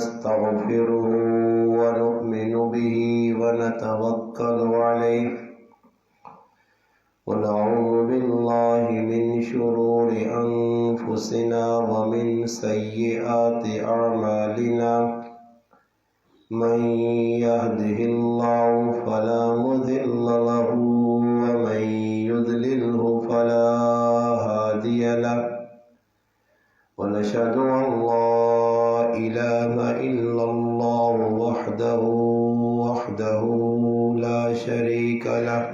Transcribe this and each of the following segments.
ونستغفره ونؤمن به ونتوكل عليه ونعوذ بالله من شرور أنفسنا ومن سيئات أعمالنا من يهده الله فلا مضل له ومن يضلله فلا هادي له ونشهد أن لا إله إلا الله وحده لا شريك له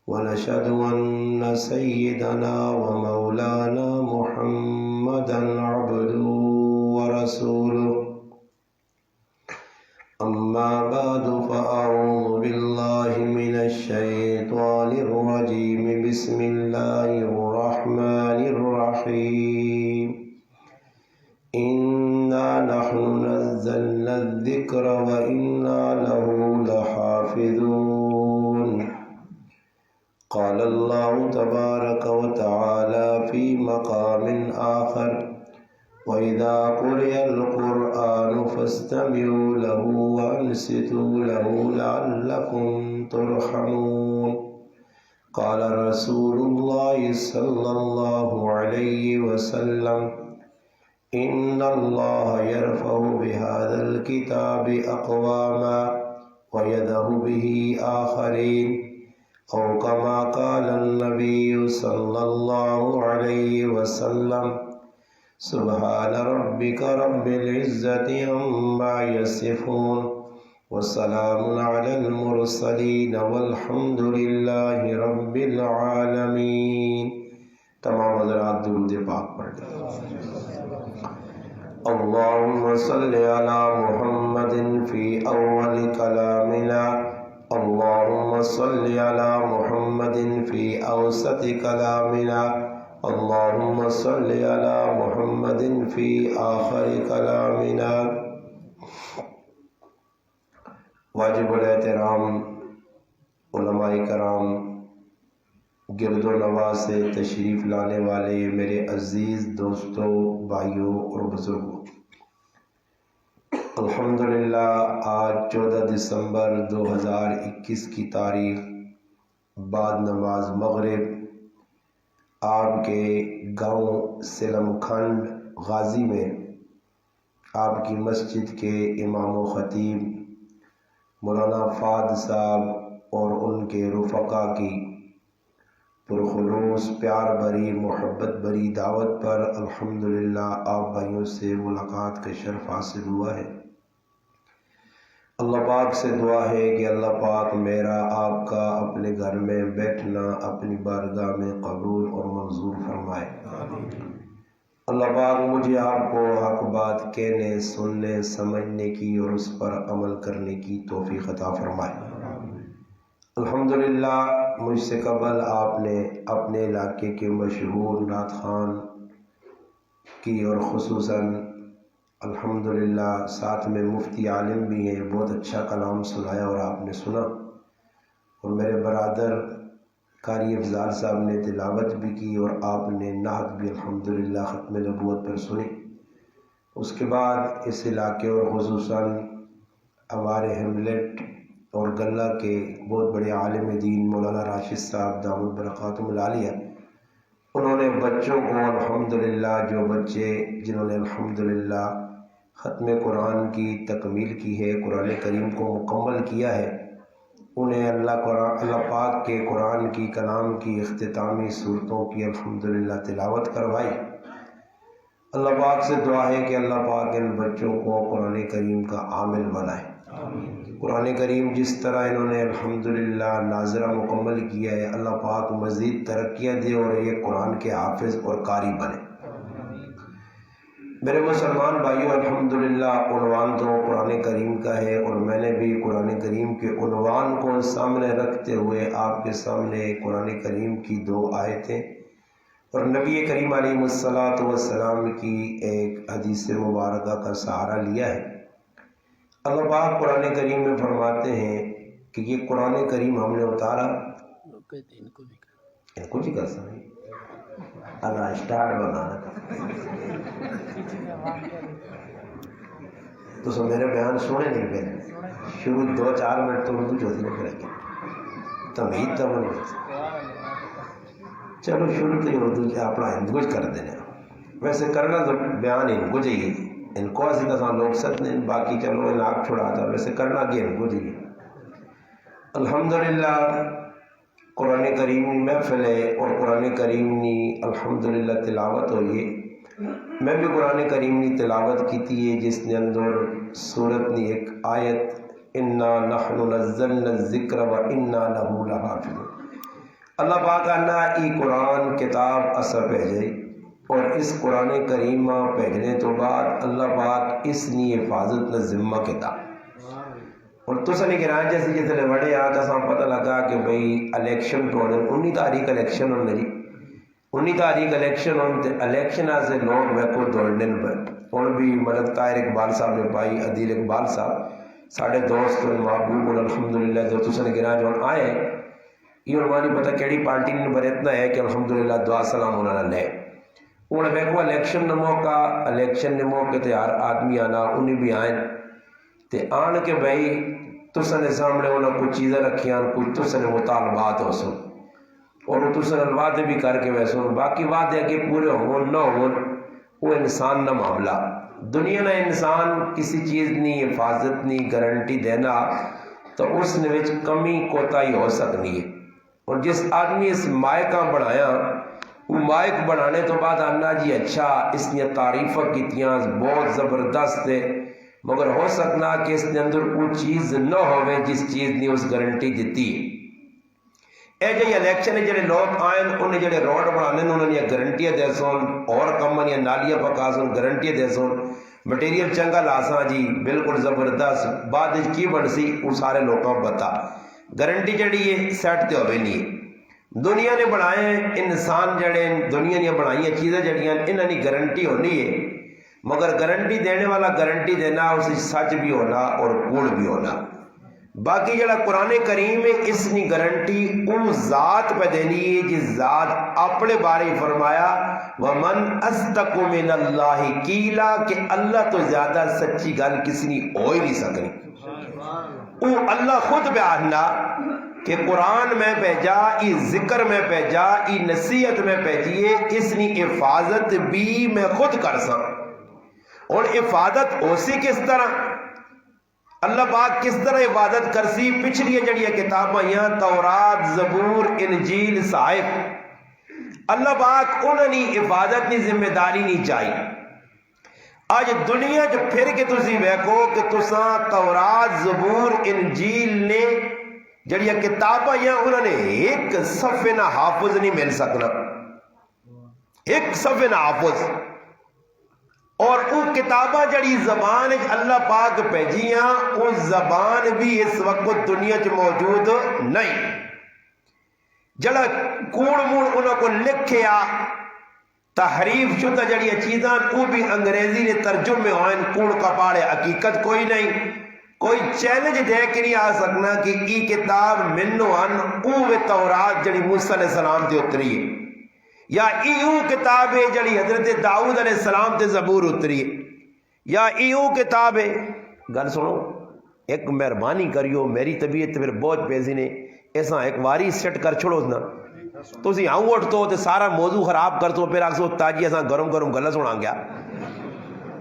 ونشهد أن سيدنا ومولانا محمدا عبده ورسوله أما بعد فأعوذ بالله من الشيطان الرجيم بسم الله الرحمن الرحيم إنا نحن نزلنا الذكر وإنا له لحافظون قال الله تبارك وتعالى في مقام آخر وإذا قرئ القرآن فاستمعوا له وأنصتوا له لعلكم ترحمون قال رسول الله صلى الله عليه وسلم إن الله يرفع بهذا الكتاب أقواما ويذهب به آخرين أو كما قال النبي صلى الله عليه وسلم سبحان ربك رب العزة عما يصفون وسلام على المرسلين والحمد لله رب العالمين. تمام حضرات درود پاک پڑھ لیں. اللهم صل على محمد في أول كلامنا اللهم صل على محمد في أوسط كلامنا اللهم صل على محمد في آخر كلامنا. واجب الاحترام علماء کرام، گرد و نواز سے تشریف لانے والے میرے عزیز دوستوں، بھائیوں اور بزرگوں، الحمدللہ آج 14 دسمبر 2021 کی تاریخ بعد نماز مغرب آپ کے گاؤں سلم کھنڈ غازی میں آپ کی مسجد کے امام و خطیب مولانا فہد صاحب اور ان کے رفقا کی پرخلوص پیار بھری محبت بھری دعوت پر الحمدللہ آپ بھائیوں سے ملاقات کا شرف حاصل ہوا ہے. اللہ پاک سے دعا ہے کہ اللہ پاک میرا آپ کا اپنے گھر میں بیٹھنا اپنی بارگاہ میں قبول اور منظور فرمائے. اللہ پاک مجھے آپ کو حق بات کہنے، سننے، سمجھنے کی اور اس پر عمل کرنے کی توفیق عطا فرمائے. الحمدللہ مجھ سے قبل آپ نے اپنے علاقے کے مشہور نعت خوان کی اور خصوصاً الحمدللہ ساتھ میں مفتی عالم بھی ہیں، بہت اچھا کلام سنایا اور آپ نے سنا. اور میرے برادر قاری افضال صاحب نے تلاوت بھی کی اور آپ نے نعت بھی الحمدللہ ختم نبوت پر سنی. اس کے بعد اس علاقے اور خصوصاً ہمارے ہیملیٹ اور گلہ کے بہت بڑے عالم دین مولانا راشد صاحب دامت برکاتہم العالیہ، انہوں نے بچوں کو الحمدللہ، جو بچے جنہوں نے الحمدللہ ختم قرآن کی تکمیل کی ہے، قرآن کریم کو مکمل کیا ہے، انہیں اللہ پاک کے قرآن کی کلام کی اختتامی صورتوں کی الحمدللہ تلاوت کروائی. اللہ پاک سے دعا ہے کہ اللہ پاک ان بچوں کو قرآن کریم کا عامل بنائے. قرآن کریم جس طرح انہوں نے الحمدللہ ناظرہ مکمل کیا ہے، اللہ پاک مزید ترقیاں دے اور یہ قرآن کے حافظ اور قاری بنے. میرے مسلمان بھائیوں، الحمدللہ عنوان تو قرآن کریم کا ہے اور میں نے بھی قرآن کریم کے عنوان کو سامنے رکھتے ہوئے آپ کے سامنے قرآن کریم کی 2 آیتیں اور نبی کریم علیہ السلام کی ایک حدیث مبارکہ کا سہارا لیا ہے. اللہ پاک قرآن کریم میں فرماتے ہیں کہ یہ قرآن کریم ہم نے اتارا ان کو بھی کر سکتے اللہ اسٹارٹ بنانا تھا. تو میرے بیان سنے نہیں پہ شروع 2-4 منٹ تو اردو جو نہیں کریں گے تمہید تو نہیں چلو شروع تو اردو اپنا ہندو کر دینا ویسے کرنا تو بیان ہندو چاہیے ان کو ایسی طرح لوگ ست نے باقی چلو ان آگ چھوڑا تھا ویسے کرنا کہ ہندو چاہیے الحمدللہ قرآن کریم کی محفل ہے اور قرآن کریم کی الحمدللہ تلاوت ہوئی میں بھی قرآن کریم کی تلاوت کی تھی جس نے اندر سورت نے ایک آیت انا نحن نزلنا الذکر و انا لہ لحافظون اللہ پاک آنا ای قرآن کتاب اثر بھیجے اور اس قرآن کریمہ بھیجنے تو بعد اللہ پاک اس نے حفاظت نہ ذمہ کتاب اور تو سنی کہ رائن جیسے جتنے بڑے آتا ساں پتہ لگا کہ بھئی الیکشن تو ہونے 19 تاریخ الیکشن ہونے جی 19 تاریخ الیکشن ہونے الیکشن آسے لوگ ویکو دوڑنے پر اور بھی مدد طاہر اقبال صاحب نے پائی عدیل اقبال صاحب ساڑھے دوست محبوب الحمدللہ جو تو سنی کہ رائن جو آئے یہ ہماری پتہ کیڑی پارٹی نے پر اتنا ہے کہ الحمدللہ دعا سلام ہونا لے انہوں نے دیکھو الیکشن نے موقع تے ہر آدمی آنا انہیں بھی آئیں تے آن کے بھائی تسنے سامنے انہوں کچھ چیزیں رکھیاں کچھ تسنے مطالبات ہو سن اور وہ تسنے وعدے بھی کر کے ویسے باقی وعدے کہ پورے ہون نہ ہون وہ انسان نہ معاملہ دنیا نہ انسان کسی چیز نہیں حفاظت نہیں گارنٹی دینا تو اس نے وچ کمی کوتاہی ہو سکنی ہے اور جس آدمی اس مائکہ بڑھایا وہ مائک بڑھانے تو بعد آنا جی اچھا اس نے تعریفہ کیتیاں بہت زبردست ہے مگر ہو سکنا کہ اس نے اندر وہ چیز نہ ہوئے جس چیز نے اس گارنٹی دیتی اے جی الیکشن جڑے لوگ آئیں انہیں جڑے روڈ بڑھانے انہوں نے گارنٹیاں دے سون اور کمن یا نالیاں پکا سون گارنٹیاں دے سون مٹیریل چنگا لاساں جی بالکل زبردست بعد کی بنسی وہ سارے لوگوں بتا گارنٹی جڑی ہے سیٹ تے ہوئے نہیں دنیا نے بنائے انسان جڑے دنیا نے بنائی چیزیں جڑیاں انہوں نے گارنٹی ہونی ہے مگر گارنٹی دینے والا گارنٹی دینا اس سچ بھی ہونا اور کوڑ بھی ہونا باقی جڑا قرآن کریم ہے اس نے گارنٹی ان ذات پہ دینی ہے جس ذات اپنے بارے فرمایا وَمَنْ أَصْدَقُ مِنَ اللَّهِ قِيلًا کہ اللہ تو زیادہ سچی گل کسی نے ہو ہی نہیں سکنی وہ اللہ خود بیاننا کہ قرآن میں بھیجا ای ذکر میں بھیجا ای نصیحت میں بھیجیے اس نے حفاظت بھی میں خود کر سا اور حفاظت اسی کس طرح اللہ پاک کس طرح حفاظت کرسی پچھلی جڑی کتاباں یا تورات زبور انجیل صحائف اللہ پاک انہوں نے حفاظت کی ذمہ داری نہیں چاہیے آج دنیا جو پھر کے تسی ویکھو کہ تساں تورات زبور انجیل نے جڑی کتاباں یا انہوں نے ایک صفحے نہ حافظ نہیں مل سکنا ایک صفحے نہ حافظ اور وہ کتاباں جڑی زبان اللہ پاک بھیجیاں وہ زبان بھی اس وقت دنیا چ موجود نہیں جڑا کوڑ موڑ انہوں کو لکھیا تحریف شدہ جڑی چیزاں وہ بھی انگریزی نے ترجمے ہوئیں کوڑ کپاڑے حقیقت کوئی نہیں کوئی چیلنج دے کے نہیں آ سکنا کہ ای کتاب منو ان اوہ تورات جڑی موسیٰ علیہ السلام تے اتری ہے یا ایو کتاب ہے جڑی حضرت داؤد علیہ السلام تے زبور اتری ہے یا ایو کتاب ہے گل سنو ایک مہربانی کریو میری طبیعت پھر بہت پیزی نے ایسا ایک واری سیٹ کر چھوڑو نا تو اسی آؤں اٹھتو تے سارا موضوع خراب کرتو پھر آکسو تاجی ایسا گرم گرم گلہ سنا گیا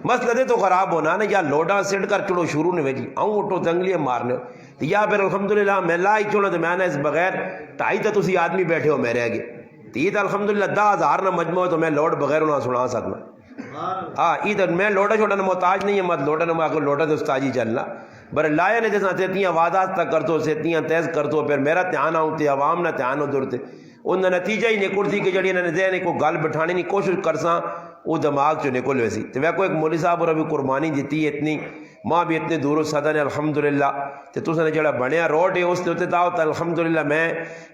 مسئلہ دے تو خراب ہونا نا یا لوڈا سیٹ کر چھوڑو شروع نے ویجی آؤں اٹھو جنگلی مارنے یا پھر الحمدللہ میں لائی چھوڑو تو میں نے اس بغیر ٹائی تو تسی آدمی بیٹھے ہو میرے آگے تو الحمدللہ 10,000 نہ مجموع تو میں لوڈ بغیر انہوں سنا سکنا ہاں یہ میں لوٹا چھوٹا نہ محتاج نہیں ہے مت لوٹا نہ میں لوٹا تو استاجی چلنا بر لایا نے جیسا تیتیاں وعدات تک کرتو سیتیاں تیز کرتو پھر میرا دھیان آؤں تے عوام نہ دھیان ہو دور تے ان نتیجہ ہی نکل تھی کہ جڑی انہوں نے ذہن کو گل بٹھانے کی کوشش کرساں وہ دماغ چو نکل ویسی تو وہ کو ایک مولوی صاحب اور ابھی قربانی دیتی ہے اتنی ماں بھی اتنے دور صدا نے الحمدللہ تو تُس نے جڑا بنیا روڈ ہے اس نے اتنے داؤت الحمدللہ میں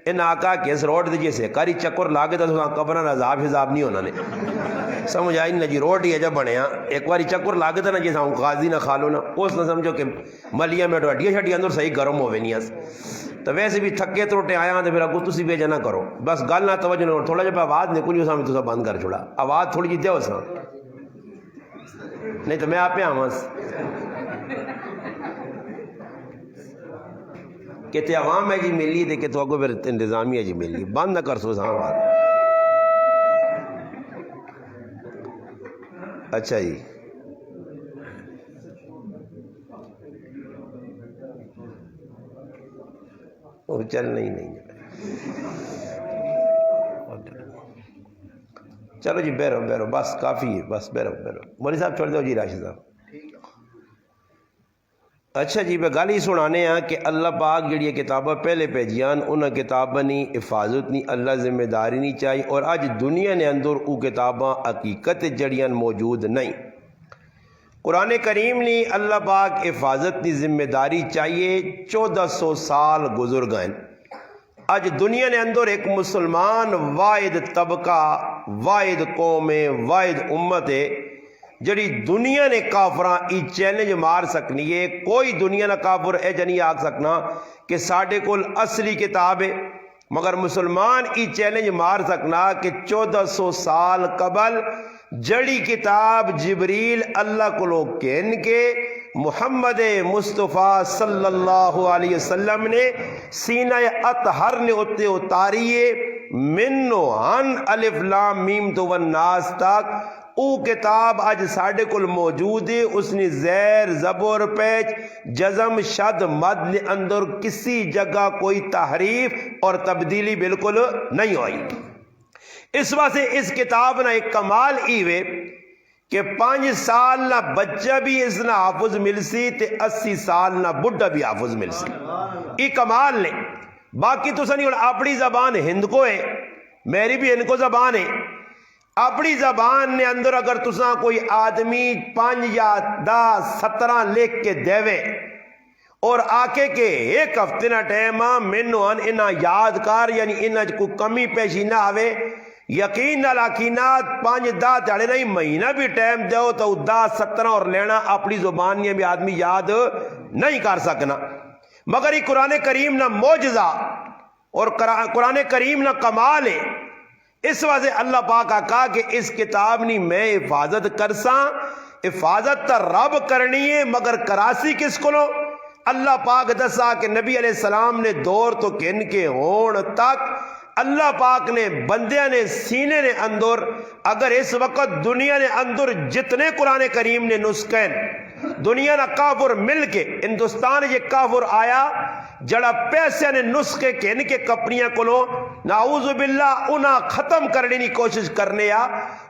ان آقا کہ اس روڈ دیجئے سے کاری چکر لاگے تو تُساں قبران عذاب حضاب نہیں ہونا نے سمجھ آئی نہ جی روڈ ہی ہے جب بنیا ایک باری چکر لاگے تھا نا جیسا ہوں غازی نہ کھالو نا اس نہ سمجھو کہ ملیہ میں ڈوٹیا شٹیا اندر صحیح گرم ہوئے نہیں اس تو ویسے بھی تھکے تروٹے آیا تو پھر اگو تسی بیجا نہ کرو بس گل نہ توجہ نہ تھوڑا جب آواز نکلی اسا میں تسا بند کر چھوڑا آواز تھوڑی جی دے اسا نہیں تو میں آپ پہ آواز کہ عوام ہے جی ملی دے کہ تو اگو پھر انتظامیہ جی ملی بند نہ کر سو سامان. اچھا جی وہ چل نہیں چلو جی بیرو بس کافی ہے بس بیرو مولوی صاحب چھوڑ دو جی راشد صاحب. اچھا جی میں گل ہی سنانے ہاں کہ اللہ پاک جڑی کتاباں پہلے بھیجیاں انہاں کتاباں نی حفاظت نہیں اللہ ذمہ داری نہیں چاہیے اور اج دنیا نے اندر او کتاباں حقیقت جڑیاں موجود نہیں. قرآن کریم نے اللہ پاک حفاظت کی ذمہ داری چاہیے 1400 سال گزر گئے. اج دنیا نے اندر ایک مسلمان واحد طبقہ واحد قوم واحد امت ہے جڑی دنیا نے کافراں ای چیلنج مار سکنی ہے. کوئی دنیا نہ کافر اے جنی آکھ سکنا کہ ساڈے کول اصلی کتاب ہے مگر مسلمان ای چیلنج مار سکنا کہ 1400 سال قبل جڑی کتاب جبریل اللہ کو لوگ کہن کے محمد مصطفیٰ صلی اللہ علیہ وسلم نے سینہ اطہر نے اتے اتاریے منو ان الف لام میم تو والناس تک او کتاب آج ساڑھے کل موجود ہے. اس نے زیر زبر پیچ جزم شد مد نے اندر کسی جگہ کوئی تحریف اور تبدیلی بالکل نہیں ہوئی. اس واسطے اس کتاب نہ ایک کمال ایوے کہ 5 سال نہ بچہ بھی اس نہ حافظ مل سی تے 80 سال نہ بڑھا بھی حافظ مل سی. ای کمال نے. باقی تو سنی اپنی زبان ہند کو ہے میری بھی ہند کو زبان ہے. اپنی زبان نے اندر اگر تساں کوئی آدمی 5 یا 10 17 لکھ کے دیوے اور آکے کے ایک ہفتے نہ ٹیمہ مینو انہاں یادکار یعنی انہاں کوئی کمی پیشی نہ آوے یقین نہ لاکینات 5-10 تھاڑے نہیں مہینہ بھی ٹائم دیو تو 10-17 اور لینا اپنی زبان میں بھی آدمی یاد نہیں کر سکنا. مگر یہ قرآن کریم نہ معجزہ اور قرآن کریم نہ کمال ہے. اس وجہ اللہ پاک کہا کہ اس کتاب نی میں حفاظت کرساں. حفاظت تا رب کرنی ہے مگر کراسی کس کو لو اللہ پاک دسا کہ نبی علیہ السلام نے دور تو کن کے ہون تک اللہ پاک نے بندیاں نے سینے نے اندر اگر اس وقت دنیا نے اندر جتنے قرآن کریم نے نسخین دنیا نہ کافر مل کے ہندوستان یہ کافر آیا جڑا پیسے نے نسخے کے ان کے کپڑیاں کو لو نعوذ باللہ انہاں ختم کرنے کی کوشش کرنے آ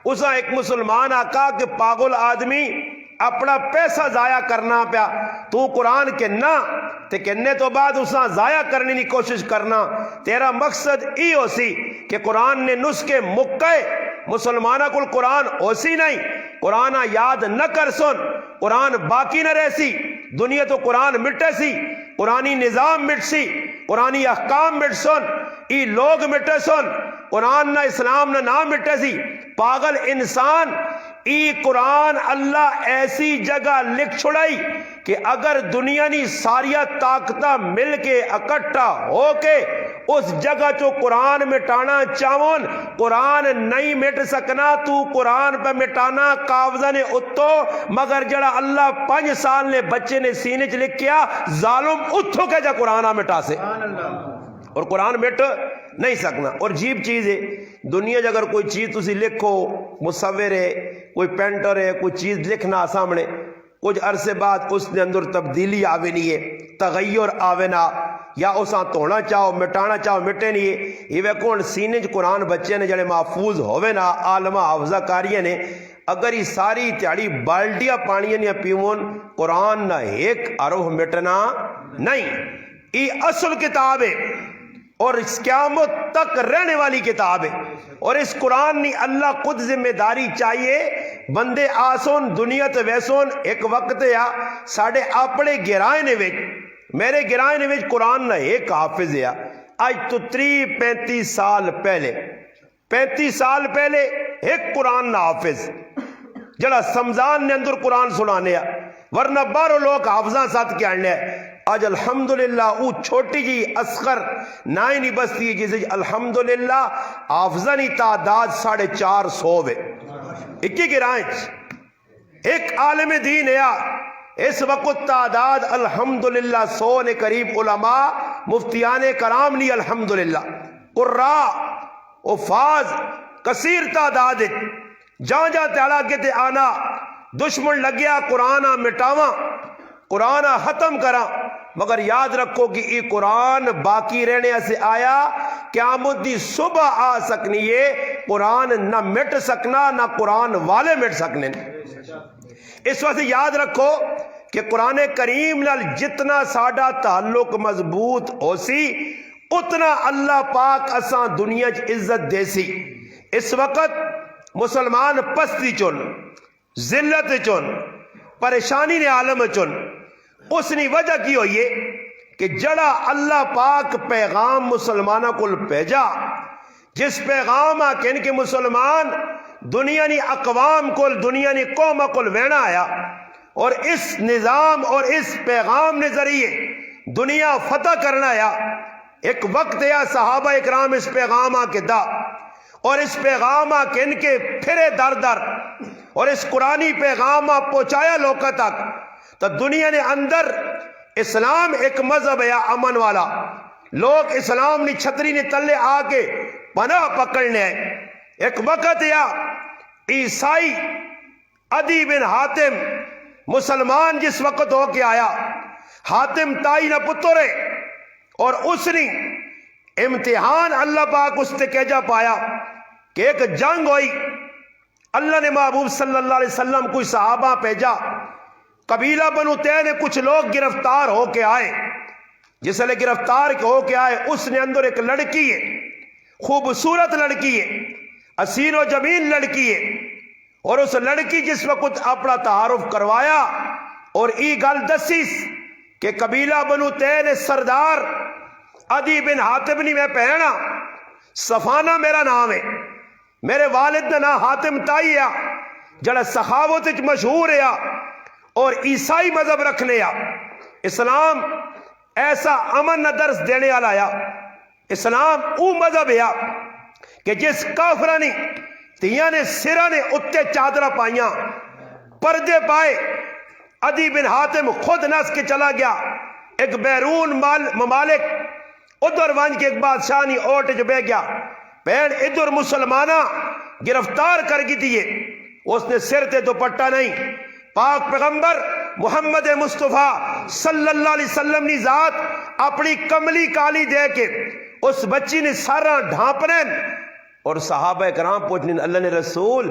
اسا ایک مسلمان آقا کہ پاگل آدمی اپنا پیسہ ضائع کرنا پیا تو قرآن کے نہ تے کہنے تو بعد اسا ضائع کرنے کی کوشش کرنا تیرا مقصد ای ہو سی کہ قرآن نے نسخے مکے مسلمانہ کل قرآن ہو سی نہیں قرآن یاد نہ کر سن قرآن باقی نہ رہ سی دنیا تو قرآن مٹے سی قرآنی نظام مٹ سی قرآنی احکام مٹ سن ای لوگ مٹے سن قرآن نہ اسلام نہ نام مٹے سی پاگل انسان ای قرآن اللہ ایسی جگہ لکھ چھڑائی کہ اگر دنیا نی ساریا طاقتہ مل کے اکٹھا ہو کے اس جگہ جو قرآن مٹانا چاہون قرآن نہیں مٹ سکنا تو قرآن پہ مٹانا قابضہ نے اتو مگر جڑا اللہ 5 سال نے بچے نے سینے چ لکھیا ظالم اتھو کے جا قرآن مٹا سے اور قرآن مٹ نہیں سکنا. اور جیب چیز ہے دنیا اگر کوئی چیز تسی لکھو مصور ہے کوئی پینٹر ہے کوئی چیز لکھنا سامنے کچھ عرصے بعد اس نے اندر تبدیلی آوے نہیں ہے تغیر آوے نہ یا اساں توڑنا چاہو مٹانا چاہو مٹے نہیں ہے یہ وہ کون سینے قرآن بچے نے جڑے محفوظ ہوئے نا عالمہ حافظہ کاریاں نے اگر یہ ساری تیاری بالٹیاں پانیاں نہیں پیون قرآن نہ ایک عرف مٹنا نہیں. یہ اصل کتاب ہے اور اس قیامت تک رہنے والی کتاب ہے اور اس قرآن نی اللہ خود ذمہ داری چاہیے بندے آسون دنیا تے ویسون ایک وقت یا ساڑھے اپنے گرائے نے ویچ میرے گرائے نے ویچ قرآن نہ ایک حافظ ہے آج تو 35 سال پہلے ایک قرآن نہ حافظ جڑا سمزان نے اندر قرآن سنانے ورنہ بارو لوگ حافظاں ساتھ کے آنے آج الحمدللہ او چھوٹی جی اسخر نائی نہیں بستی جیسے الحمدللہ حافظانی تعداد 450 ہے اکی گرائیں ایک عالم دین ہے اس وقت تعداد الحمدللہ 100 نے قریب علماء مفتیان کرام نہیں الحمدللہ قرآ حفاظ کثیر تعداد جہاں جہاں تعالیٰ کے تے آنا دشمن لگیا قرآن مٹاواں قرآن ختم کرا، مگر یاد رکھو کہ یہ قرآن باقی رہنے سے آیا، قیامت دی صبح آ سکنی ہے، قرآن نہ مٹ سکنا نہ قرآن والے مٹ سکنے۔ اس وقت یاد رکھو کہ قرآن کریم نال جتنا ساڈا تعلق مضبوط ہو سی اتنا اللہ پاک اساں دنیا چ عزت دے سی۔ اس وقت مسلمان پستی چن، ذلت چن، پریشانی نے عالم چن، اس نے وجہ کی ہوئی ہے کہ جڑا اللہ پاک پیغام مسلمانوں کو بھیجا، جس پیغام آ کہ مسلمان دنیا نی اقوام کو دنیا نی قوم کو وینا آیا، اور اس نظام اور اس پیغام نے ذریعے دنیا فتح کرنا آیا۔ ایک وقت یا صحابہ اکرام اس پیغام آ کے دا، اور اس پیغام آ کے ان کے پھرے در در، اور اس قرآنی پیغام آ پہنچایا لوگوں تک، تو دنیا نے اندر اسلام ایک مذہب ہے امن والا، لوگ اسلام نے چھتری نے تلے آ کے پناہ پکڑنے ہیں۔ ایک وقت یا عیسائی عدی بن حاتم مسلمان جس وقت ہو کے آیا، حاتم تائی نہ پترے، اور اس نے امتحان اللہ پاک اس نے کہجا پایا کہ ایک جنگ ہوئی، اللہ نے محبوب صلی اللہ علیہ وسلم کوئی صحابہ بھیجا، قبیلہ بنو تے نے کچھ لوگ گرفتار ہو کے آئے، جس نے گرفتار ہو کے آئے اس نے اندر ایک لڑکی ہے، خوبصورت لڑکی ہے، حسین و جمیل لڑکی ہے، اور اس لڑکی جس وقت اپنا تعارف کروایا اور ای گل دسیس کہ قبیلہ بنو تے نے سردار عدی بن حاتم نہیں میں پہنا، صفانہ میرا نام ہے، میرے والد کا نام حاتم تائی ہے، جڑا سخاوت مشہور ہے اور عیسائی مذہب رکھنے آ۔ اسلام ایسا امن نہ درس دینے والا آیا، اسلام او مذہب ہے کہ جس کافرہ نے تیاں نے سرہ نے اتے چادرہ پائیاں، پردے پائے، عدی بن حاتم خود نس کے چلا گیا، ایک بیرون ممالک ادھر وانج کے ایک بادشاہ نہیں اوٹ جو بے گیا، پہن ادھر مسلمانہ گرفتار کر گی دیئے، اس نے سر تے دوپٹہ نہیں، پاک پیغمبر محمد مصطفیٰ صلی اللہ علیہ وسلم نے ذات اپنی کملی کالی دے کے اس بچی نے سارا ڈھانپنے، اور صحابہ کرام پوچھنے اللہ نے رسول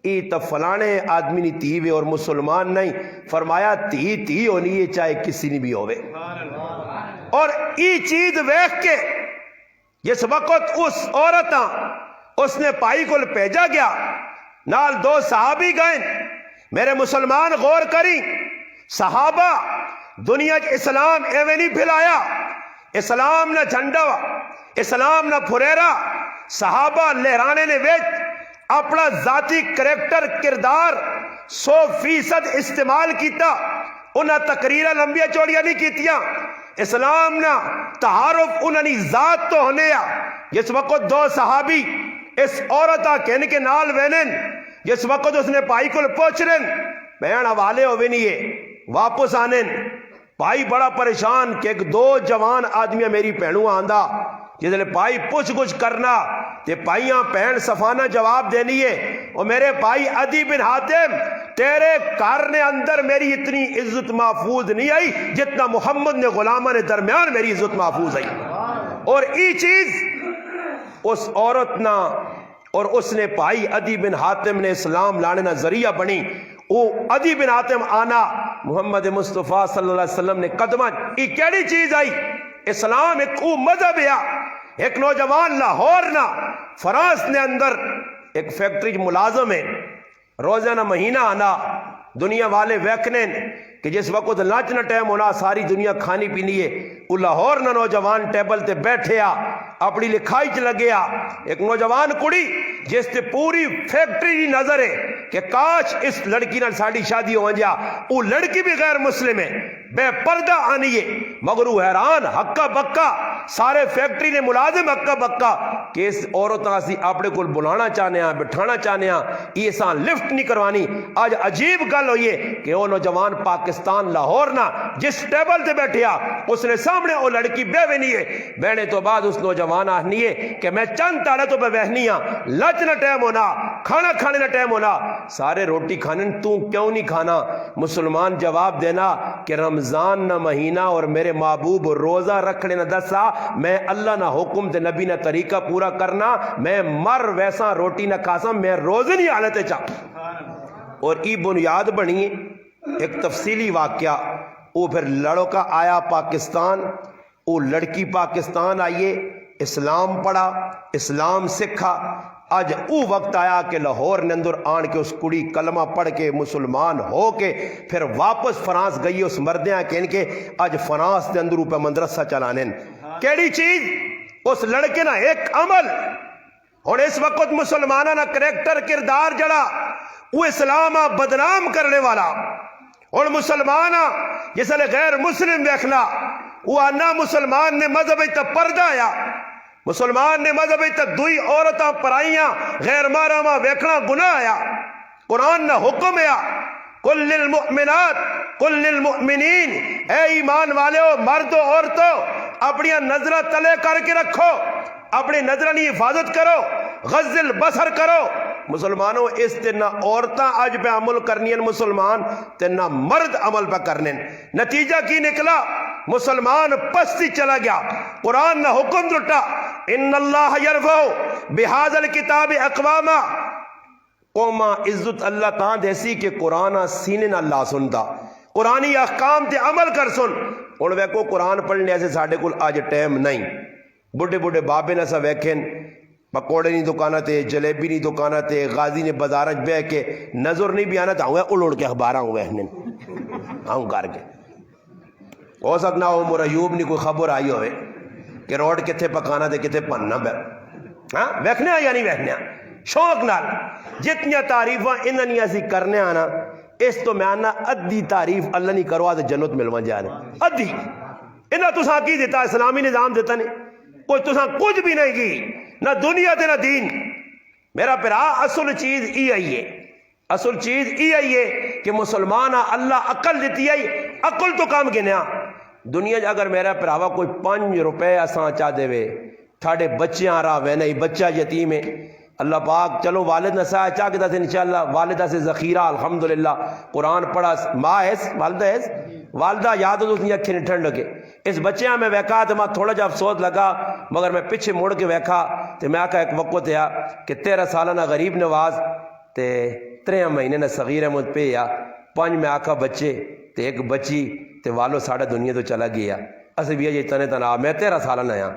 ای تو فلانے آدمی نے تھی ہوئے اور مسلمان نہیں، فرمایا تھی ہونی ہے چاہے کسی نے بھی ہوئے۔ اور ای چیز ویکھ کے جس وقت اس عورتاں اس نے پائی کو بھیجا گیا، نال دو صحابی گئے، میرے مسلمان غور کریں، صحابہ دنیا اسلام ایویں نہیں پھیلایا، اسلام نہ جھنڈا، اسلام نہ پھریرا، صحابہ لہرانے نے ویچ اپنا ذاتی کریکٹر کردار 100% استعمال کیتا، انہاں تقریرہ لمبیا چوڑیاں نہیں کیتیاں، اسلام نہ تعارف انہاں نے ذات تو ہونے آ۔ جس وقت دو صحابی اس عورتہ کہنے کے نال وینن، جس وقت اس نے پائی کو پوچھنن، بہن حوالے ہوئے نہیں ہے، واپس آنن، پائی بڑا پریشان کہ ایک دو جوان آدمیاں میری پہنوں آندہ، جس نے پائی پوچھ گچھ کرنا تے پائیاں پہن صفانہ جواب دینی ہے، اور میرے پائی عدی بن حاتم تیرے گھر نے اندر میری اتنی عزت محفوظ نہیں آئی جتنا محمد نے غلامہ نے درمیان میری عزت محفوظ آئی۔ اور ای چیز اس عورت نہ اور اس نے پائی عدی بن حاتم نے اسلام لانے نہ ذریعہ بنی، وہ عدی بن حاتم آنا محمد مصطفیٰ صلی اللہ علیہ وسلم نے قدمان ای کیڑی چیز آئی، اسلام ایک او مذہب ہے۔ ایک نوجوان لاہور نہ فرانس نے اندر ایک فیکٹری ملازم ہے، روزانہ مہینہ آنا، دنیا والے ویکھنے کہ جس وقت لنچ نہ ٹائم ہونا ساری دنیا کھانی پینی ہے، وہ لاہور نہ نوجوان ٹیبل تے بیٹھے آ اپنی لکھائی چ لگے آ، ایک نوجوان کڑی جس تے پوری فیکٹری دی نظر ہے کہ کاش اس لڑکی نال ساڑی شادی ہو جا، وہ لڑکی بھی غیر مسلم ہے، بے پردہ آنی ہے، مگر وہ حیران ہکا بکا، سارے فیکٹری نے ملازم ہکا بکا، کہ اس عورتاں اسی اپنے کو بلانا چاہنے ہیں بٹھانا چاہنے ہیں یہ ساں لفٹ نہیں کروانی. آج عجیب گل ہوئی ہے کہ وہ نوجوان پاکستان لاہور نہ جس ٹیبل تے بیٹھیا اس نے سامنے وہ لڑکی بیوے نہیں ہے, بہنے تو بعد اس نوجوان آہنی ہے کہ میں چند تاڑے تو پہ بہنی ہاں, لچ نہ ٹائم ہونا, کھانا کھانے نہ ٹائم ہونا, سارے روٹی کھانے تو کیوں نہیں کھانا؟ مسلمان جواب دینا کہ رمضان نہ مہینہ اور میرے محبوب روزہ رکھنے نہ دسا, میں اللہ نہ حکم تے نبی نہ طریقہ پورا کرنا, میں مر ویسا روٹی نہ کھاسا, میں روزے نہیں حالت چاہ. اور ای بنیاد بنی ایک تفصیلی واقعہ. وہ پھر لڑکا آیا پاکستان, وہ لڑکی پاکستان آئیے, اسلام پڑھا, اسلام سکھا. اج او وقت آیا کہ لاہور نے اندر آن کے اس کڑی کلمہ پڑھ کے مسلمان ہو کے پھر واپس فرانس گئی. اس مردیاں کہن کے اج فرانس دے اندر اوپر مدرسہ چلانے کیڑی چیز اس لڑکے نہ ایک عمل. اور اس وقت مسلمانہ نہ کریکٹر کردار جڑا وہ اسلام بدنام کرنے والا, اور مسلمانہ جس نے غیر مسلم دیکھنا وہ آنا مسلمان نے مذہب تا پردہ آیا, مسلمان نے مذہب تا دوئی عورتاں پرائیاں غیر محرمہ ویکھنا گناہ آیا. قرآن نہ حکم آیا کل للمؤمنات کل للمؤمنین, اے ایمان والے ہو مرد و عورتوں اپنی نظرہ تلے کر کے رکھو, اپنی نظرہ نہیں حفاظت کرو, غض البصر کرو. مسلمانوں اس تے نہ عورتاں اج پہ عمل کرنی ہیں مسلمان تے نہ مرد عمل پہ کرنے. نتیجہ کی نکلا؟ مسلمان پستی چلا گیا. قرآن نہ حکم ٹوٹا ان اللہ یرفع بہذا الکتاب اقواما, قوما عزت اللہ تاں دیسی کہ قرآن سینے نہ اللہ سنتا, قرآنی احکام تے عمل کر سن. اور ویکو قرآن پڑھنے ایسے ساڑھے کل آج ٹائم نہیں. بڑھے بڑھے بابے نہ سا ویکھن پکوڑے نہیں دکانہ تے, جلیبی نہیں دکانہ تے, غازی نے بازارج بے کے نظر نہیں بھی آنا تھا ہوئے اڑ کے اخباراں ہوئے ہوں کر کے. ہو سکنا ہو مرایوب نہیں کوئی خبر آئی ہوئے کہ روڈ کتھے پکانا تے کتھے پننا بے, ہاں ویکھنے یا نہیں ویکھنے شوق نال. جتنی تعریفاں انہوں اسی کرنے آنا اس تو میں آنا ادھی تعریف اللہ نہیں کروا تو جنت ملوان جا رہے ادھی. انہاں تساں کی دیتا اسلامی نظام دیتا نہیں, کوئی تساں کچھ بھی نہیں کی نہ دنیا تے نہ دین. میرا پھرا اصل چیز ای آئی ہے, اصل چیز ای آئی ہے کہ مسلمان اللہ عقل دیتی ہے, عقل تو کام گنیا. دنیا اگر میرا پھراوا کوئی 5 روپے اساں چاہ دے وے تھاڑے بچے آ رہا وے نہیں بچہ یتیم ہے, اللہ پاک چلو والد نہ سایہ چاہ کے سے انشاءاللہ والدہ سے ذخیرہ الحمدللہ قرآن پڑھا, ماں ہے والدہ ہے والدہ یاد ہو اس اکھیں ٹھنڈ کے اس بچیاں میں ویکھا تو میں تھوڑا جا افسوس لگا, مگر میں پیچھے مڑ کے ویکھا تو میں آکھا ایک وقت ہے کہ 13 سالہ نہ غریب نواز تے 3 مہینے نہ صغیر احمد پہ یا 5 میں آکھا بچے تے ایک بچی تے والو ساڑھا دنیا تو چلا گیا. اسے بھی یہ تنے تنا میں 13 سالہ نہ آیا,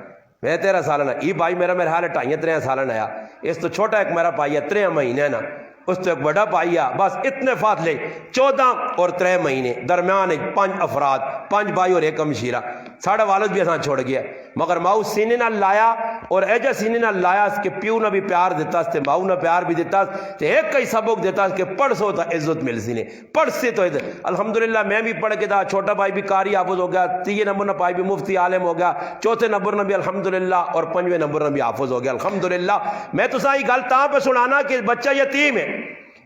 میں 13 سالہ نہ یہ بھائی میرا میرے حال 2.5-3 سالہ نہ آیا. اس تو چھوٹا ایک میرا پائی ہے 3 مہینے نا, اس تو ایک بڑا پائی ہے, بس اتنے فاصلے 14 اور 3 مہینے درمیان 5 افراد 5 بھائی اور ایک ہمشیرہ. ساڑھا والد بھی اساں چھوڑ گیا, مگر ماؤ سینے نہ لایا اور ایجا سینے نہ لایا اس کے پیو نہ بھی پیار دیتا اس تے ماؤ نہ پیار بھی دیتا تے ایک کئی سبق دیتا اس کے پڑھ سو تا عزت مل سینے پڑھ سے تو الحمدللہ میں بھی پڑھ کے دا. چھوٹا بھائی بھی قاری حافظ ہو گیا, 3 نمبر نہ پائی بھی مفتی عالم ہو گیا, 4 نمبر نہ بھی الحمدللہ اور 5 نمبر نہ بھی حافظ ہو گیا الحمدللہ. میں تو سائی گل تاں پہ سنانا کہ بچہ یتیم ہے,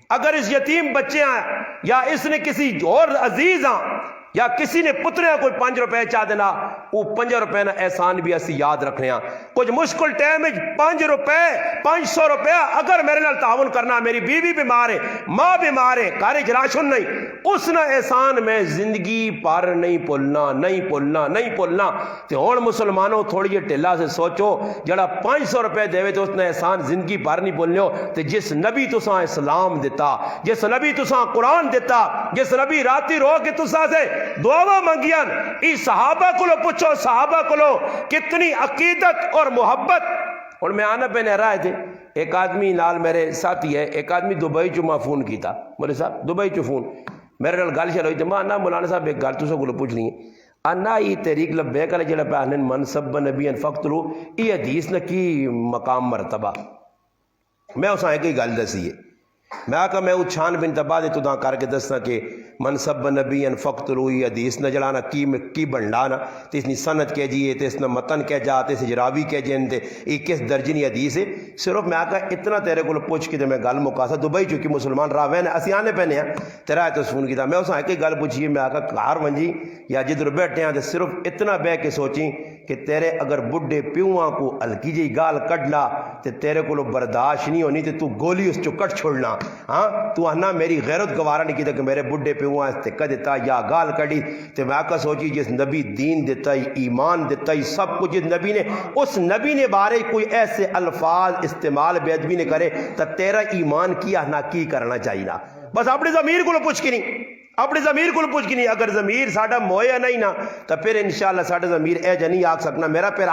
اگر اس یتیم بچے ہیں یا اس نے کسی اور عزیز ہیں یا کسی نے پترے کوئی 5 روپے چاہ دینا وہ 5 روپے نہ احسان بھی اسی یاد رکھنے ہیں. کچھ مشکل ٹائم میں 5 روپے 500 روپے اگر میرے نال تعاون کرنا, میری بیوی بیمار ہے, ماں بیمار ہے, کارج راشن نہیں, اس نہ احسان میں زندگی پر نہیں بھولنا نہیں بھولنا نہیں بھولنا. تو ہن مسلمانوں تھوڑی جی ٹھلا سے سوچو جڑا 500 روپے دے تو اس نے احسان زندگی پر نہیں بھولنیو. تے جس نبی تساں اسلام دیتا, جس نبی تساں قرآن دیتا, جس نبی راتی رو کے تساں سے دعا منگیاں, ای صحابہ کو لو پوچھو صحابہ کو لو کتنی عقیدت اور محبت. اور میں آنا پہ نہ رہے تھے ایک آدمی نال میرے ساتھی ہے, ایک آدمی دبئی چو ماں فون کیتا, بولے صاحب دبئی چو فون میرے نال گل چلوئی تے ماں نا مولانا صاحب ایک گل تساں کو لو پوچھ لیں انا ای تحریک لبیک علی جڑا پہنن منصب نبی فقتلو ای حدیث نہ کی مقام مرتبہ. میں اساں ایک ہی گل دسی ہے میں آقا میں چھان بن تباد تو دا کر کے دسنا کہ منصب نبی فقتلوی حدیث نہ جلانا کی بنڈانا تے اس نی سند کے جیے تے اس نہ متن کے جا تے اس جراوی کے جن تے یہ کس درجنی حدیث ہے. صرف میں آقا اتنا تیرے کو پوچھ کے میں گل مکا سا دبئی چونکہ مسلمان راوے نے اسی آنے پینے ہیں تیرا تو فون کیتا میں اس ایک گل پوچھیے میں آقا کار ونجی یا جدھر بیٹھے ہیں تے صرف اتنا بہ کے سوچیں کہ تیرے اگر بڈھے پیواں کو ہلکی جی گال کڈلا تے تیرے کو برداشت نہیں ہونی تے تو گولی اس چو کٹ چھوڑنا. ہاں تو آنا میری غیرت گوارا نہیں کیتا کہ میرے بڈھے پیواں اس تے کد دیتا یا گال کڈی تے میں آقا سوچی جس نبی دین دیتا ہی ایمان دیتا ہی سب کچھ جس نبی نے اس نبی نے بارے کوئی ایسے الفاظ استعمال بے ادبی نے کرے تو تیرا ایمان کیا نہ کی کرنا چاہیے نا. بس اپنی ضمیر کو پوچھ کے نہیں اپنی ضمیر کو پوچھ کے نہیں اگر ضمیر ساڈا مویا نہیں نا تو پھر انشاءاللہ ساڈا ضمیر اے جا نہیں آکھ سکنا میرا پھر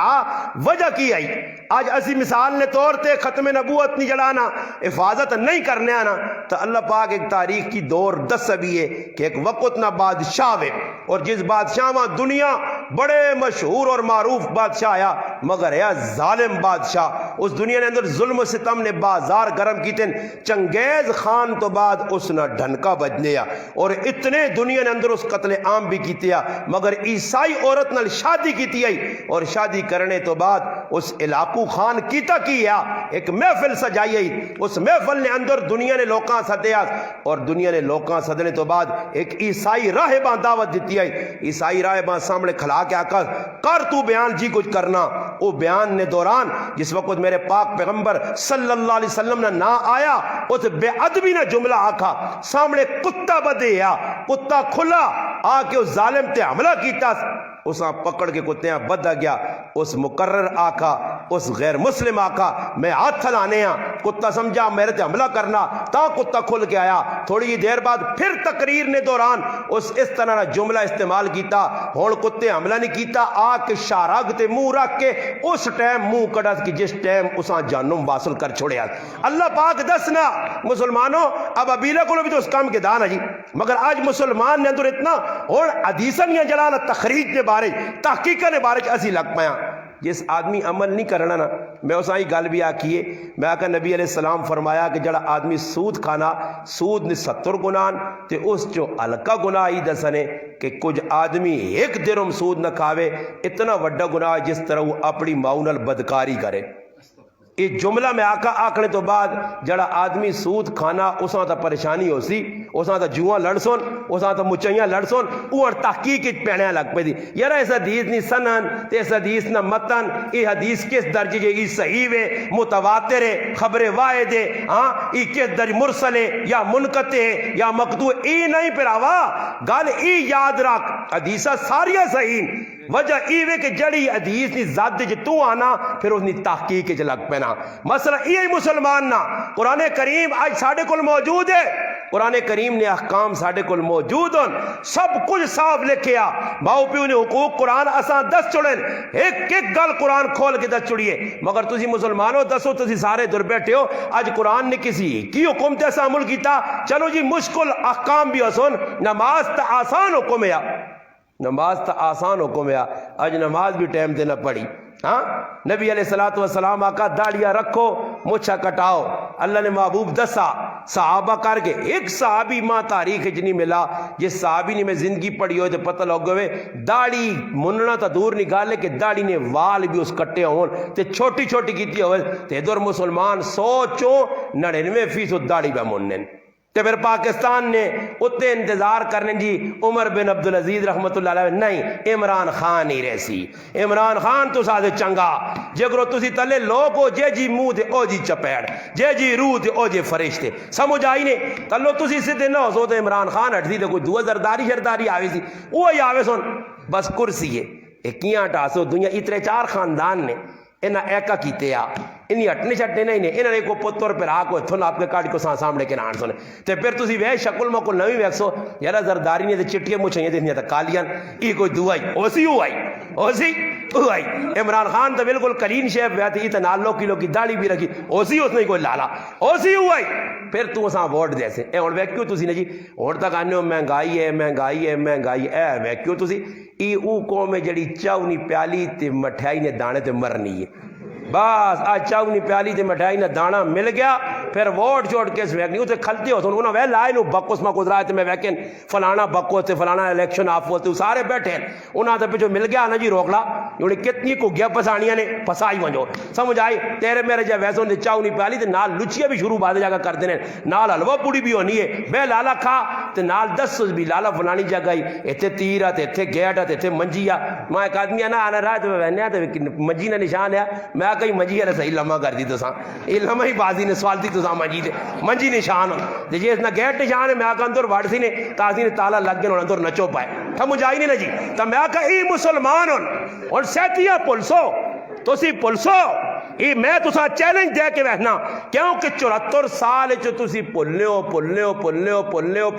وجہ کی آئی آج اسی مثال نے طور تے ختم نبوت نہیں جڑانا حفاظت نہیں کرنے آنا تو اللہ پاک ایک تاریخ کی دور دس بھی ہے کہ ایک وقت نہ بادشاہ ہے اور جس بادشاہ وہاں دنیا بڑے مشہور اور معروف بادشاہ آیا مگر ہے ظالم بادشاہ اس دنیا نے اندر ظلم و ستم نے بازار گرم کیتے چنگیز خان تو بعد اس نہ ڈھنکا بجنے اور اتنے دنیا نے اندر اس قتل عام بھی کیتے مگر عیسائی عورت نال شادی کیتی آئی اور شادی کرنے تو بعد اس علاقو خان کیتا کیا ایک محفل سجائی آئی اس محفل نے اندر دنیا نے لوکاں سدیا اور دنیا نے لوکاں سدنے تو بعد ایک عیسائی راہباں دعوت دیتی آئی عیسائی راہباں سامنے کھلا کے آقا کر تو بیان جی کچھ کرنا وہ بیان نے دوران جس وقت میرے پاک پیغمبر صلی اللہ علیہ وسلم نے نہ آیا اس بے ادبی نے جملہ آکھا سامنے کتا بدے کتا کھلا آ کے اس ظالم تے حملہ کیتا اساں پکڑ کے کتیاں بدہ گیا اس مقرر آقا اس غیر مسلم آقا میں ہاتھ لانے کتا سمجھا میرے تے حملہ کرنا تا کتا کھل کے آیا تھوڑی دیر بعد پھر تقریر نے دوران اس طرح جملہ استعمال کیتا ہون کتے حملہ نہیں کیتا آ کے شارگ تے منہ رکھ کے اس ٹائم منہ کڑا کہ جس ٹائم اساں جانم واصل کر چھوڑیا. اللہ پاک دسنا مسلمانوں اب ابیلہ کو بھی تو اس کام کے دان ہے جی مگر آج مسلمان نے اندر اتنا اور حدیثاں یا جلانا تخریج نے بارے تحقیقہ نے بارے اسی لگ پایا جس آدمی عمل نہیں کرنا نا میں اس آئی گل بھی آکھیے میں آقا نبی علیہ السلام فرمایا کہ جڑا آدمی سود کھانا سود نے 70 گناہ تے اس جو ہلکا گناہ ہی دسنے کہ کچھ آدمی ایک درہم سود نہ کھاوے اتنا وڈا گناہ جس طرح وہ اپنی ماؤں نال بدکاری کرے. یہ جملہ میں آقا آکھنے تو بعد جڑا آدمی سود کھانا اساں تا پریشانی ہو سی اساں تا جوہاں لڑسون اساں تا مچائیاں لڑسون اوہاں تحقیق پیڑیاں لگ پہ دی یار اس حدیث نی سنن تے اس حدیث نہ متن یہ حدیث کس درجے جے ای صحیح ہے متواتر ہے خبر واحد ہے ہاں ای کس درج مرسل ہے یا منقطع ہے یا مقطوع ای نہیں پراوا گل ای یاد رکھ حدیثاں ساریاں صحیح وجہ ایوے کہ جڑی حدیث نی ذات جے تو آنا پھر اس نی تحقیق چ لگ پینا مسئلہ یہ مسلمان نا قرآن کریم آج ساڑھے کل موجود ہے قرآن کریم نے احکام ساڑھے کل موجود ہیں سب کچھ صاف لکھیا باؤ پیو نے حقوق قرآن اسان 10 چڑھیں ایک گل قرآن کھول کے 10 چڑھیے مگر تسی مسلمانوں دسو تسی سارے در بیٹھے ہو آج قرآن نے کسی کی حکم تے ایسا عمل کیتا چلو جی مشکل احکام بھی حسن نماز تا آسان حکم ہے نماز تا آسان حکم ہے آج نماز بھی ٹائم تے نہ پڑھی ہاں نبی علیہ السلام آقا داڑیاں رکھو مچھا کٹاؤ اللہ نے محبوب دسا صحابہ کر کے ایک صحابی ماں تاریخ جنی ملا جس صحابی نے میں زندگی پڑھی ہوئے تو پتہ لگ گئے داڑی مننا تا دور نکالے کہ داڑی نے وال بھی اس کٹے ہون تے چھوٹی چھوٹی کیتی ہوئے تے دور مسلمان 99% داڑی بے منن تے پھر پاکستان نے اتنے انتظار کرنے جی عمر بن عبدالعزیز رحمت اللہ علیہ نہیں عمران خان ہی رہسی عمران خان تو سادے چنگا جگرو تسی تلے لوگ ہو جے جی منہ دے او جی چپیڑ جے جی روح دے او جے فرشتے سمجھ آئی نے تلو تسی سدھے نہ ہو سو تے عمران خان ہٹ دی تے کوئی دو زرداری شرداری آوی سی وہی آوے سن بس کرسی ہے ایکیاں ٹاسو دنیا اتنے 4 خاندان نے انہاں ایکا کیتے انہی ہٹنے چھٹنے نہیں انہاں نے کو پتر پر آکو تھن آپ کے کاٹ کو سامنے کے نان سنے تے پھر تسی وے شکل مکل نوی ویکسو یارا زرداری نے تے چٹیاں مچھیاں تے نہیں تے کالیاں ای کوئی دعائی اوسی ہوئی عمران خان تو بالکل کلین شیف بیاتی تے نال لو کی داڑھی بھی رکھی اوسی اس نے کوئی لالا اوسی ہوئی پھر تو اساں ووٹ دے سے اے ہن وے کیوں تسی نے جی ہن تک آنے مہنگائی ہے وے کیوں تسی ای او قوم جڑی چاونی پیالی تے مٹھائی نے دانے تے مرنی ہے بس آج چاونی پیالی تے مٹھائی نہ دانا مل گیا پھر ووٹ چھوٹ کے ویکنی اسے کھلتے ہوتے انہوں نے لائے نو بکوس میں گزرا ہے میں ویکن فلانا بکوس تے فلانا الیکشن آپ ہوتے سارے بیٹھے ہیں انہوں نے پہ مل گیا نا جی روک لا انہیں کتنی کو گیا پسانیاں نے پسائی ونجو سمجھ آئی تیرے میرے جب ویسوں نے چاہو نہیں پہلی تے نال لچیاں بھی شروع بعد جگہ کر دینے نال حلوہ پوڑی بھی ہونی ہے بے لالا کھا تے نال 10 بھی لالا فلانی جگہ ہی ایتھے تیر تے ایتھے گیٹ تے ایتھے منجی آ میں ایک آدمی نا آنا رہا تے وہنیا تے منجی نے نشان ہے میں کہیں منجی ہے صحیح لمحہ کر دی تو ساں یہ لمحہ ہی بازی نے سوال دی تو ساں منجی نشان تے جی اس نے گیٹ نشان ہے میں آکا اندر وڑ سی نے تازی نے تالا لگ گئے اندر نچو پائے سمجھ آئی نہیں نا جی تو میں آکا ای مسلمان اور سیتیا پلسو تو سی پلسو یہ میں تسا چیلنج دے کے رہنا کیونکہ 74 سال تسی پلنے ہو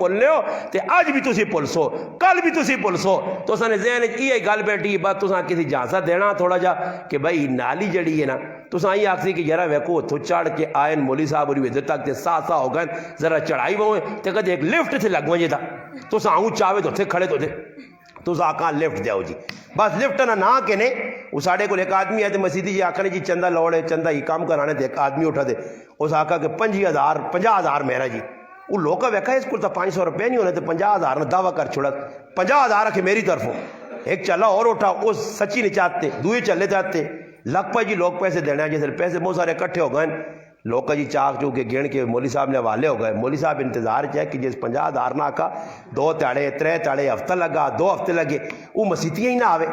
تے آج بھی تسی پلسو کل بھی تسی پلسو تو سنے ذہن یہ گل بیٹھی بات تسا کسی جانسا دینا تھوڑا جا کہ بھائی نالی جڑی ہے نا تسا یہ آکسی کہ یارا ویکو تو چڑھ کے آئین مولی صاحب اور ادھر تک تے سا ہو گئے ذرا چڑھائی وہ تے کدے ایک لفٹ تھے لگ وجے تھا تسا آؤں چاہے تو تھے کھڑے تو تھے تو آکاں لفٹ دیو جی بس لفٹ نہ کہ نے وہ ساڑھے کو ایک آدمی ہے تو مسیدی جی آکھنے جی چندہ لوڑے چندہ ہی کام کرانے دے ایک آدمی اٹھا دے اس آکھا کہ 50,000 میرا جی وہ لوگا ویکھا ہے اس کو 500 روپے نہیں ہونے تو 50,000 نے دعویٰ کر چھوڑا 50,000 رکھے میری طرف ایک چلا اور اٹھا اس سچی نہیں چاہتے دوئے چلے جاتے لگ پائے جی لوگ پیسے دینا جیسے پیسے بہت سارے اکٹھے ہو گئے لوگ جی چاک چو کے گن کے مولوی صاحب نے حوالے ہو گئے مولوی صاحب انتظار چاہے کہ جس 50,000 نہ آکا 2 تاڑے 3 تاڑے ہفتہ لگا 2 ہفتے لگے وہ مسیتیاں ہی نہ آوے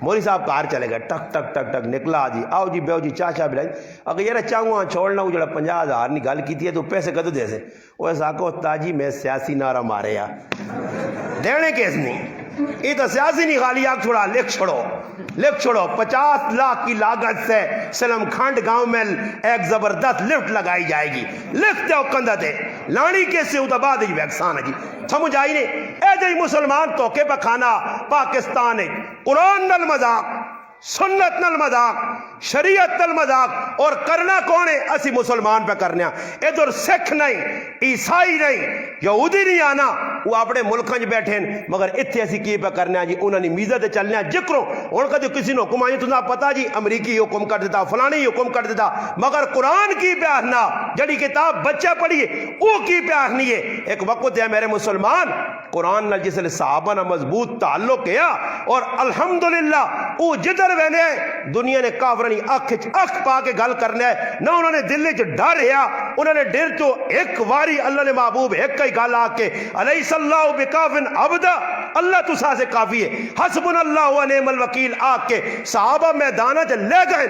مولوی صاحب کار چلے گئے ٹک ٹک ٹک ٹک نکلا جی آؤ جی بیو جی چاہ چاہ بلائی اگر یار چاہوں چھوڑنا وہ جڑا 50,000 نہیں گل کی ہے تو پیسے کدو دے سے وہ ایسا کو تاجی میں سیاسی نعرہ مارے یا دینے کیس نہیں یہ تو سیاسی نہیں خالی آگ چھوڑا لکھ چھوڑو 50 لاکھ کی لاگت سے سلم کھنڈ گاؤں میں ایک زبردست لفٹ لگائی جائے گی لفٹ دے کندہ تے لانی کیسے ہوتا بعد ہی ویکسان ہے جی سمجھ آئی نہیں اے جی مسلمان توکے پہ کھانا پاکستان ہے قرآن نل مذاق سنت نل مذاق شریعت نل مذاق اور کرنا کون ہے اسی مسلمان پہ کرنے ادھر سکھ نہیں عیسائی نہیں یہودی نہیں آنا وہ اپنے ملکاں جو بیٹھے ہیں مگر اتھے ایسی کی پہ کرنے جی انہوں نے میزہ دے چلنے جکروں ان کا جو کسی نے حکم آئی تو نہ پتا جی امریکی حکم کر دیتا فلانی حکم کر دیتا مگر قرآن کی پیارنا جڑی کتاب بچہ پڑھیے وہ کی پیارنی ہے ایک وقت ہے میرے مسلمان قرآن نہ جس لئے صحابہ نہ مضبوط تعلق کیا اور الحمدللہ وہ جدر وینے دنیا نے کافرانی اکھ پا کے گل کرنے نہ انہوں نے دل جو ڈر ہے انہوں نے ڈر تو ایک واری اللہ نے محبوب ایک کئی گل آ کے علیہ اللہ بکافن عبدہ اللہ تو سا سے کافی ہے حسبنا اللہ و نعم الوکیل آ کے صحابہ میدانہ جو لے گئے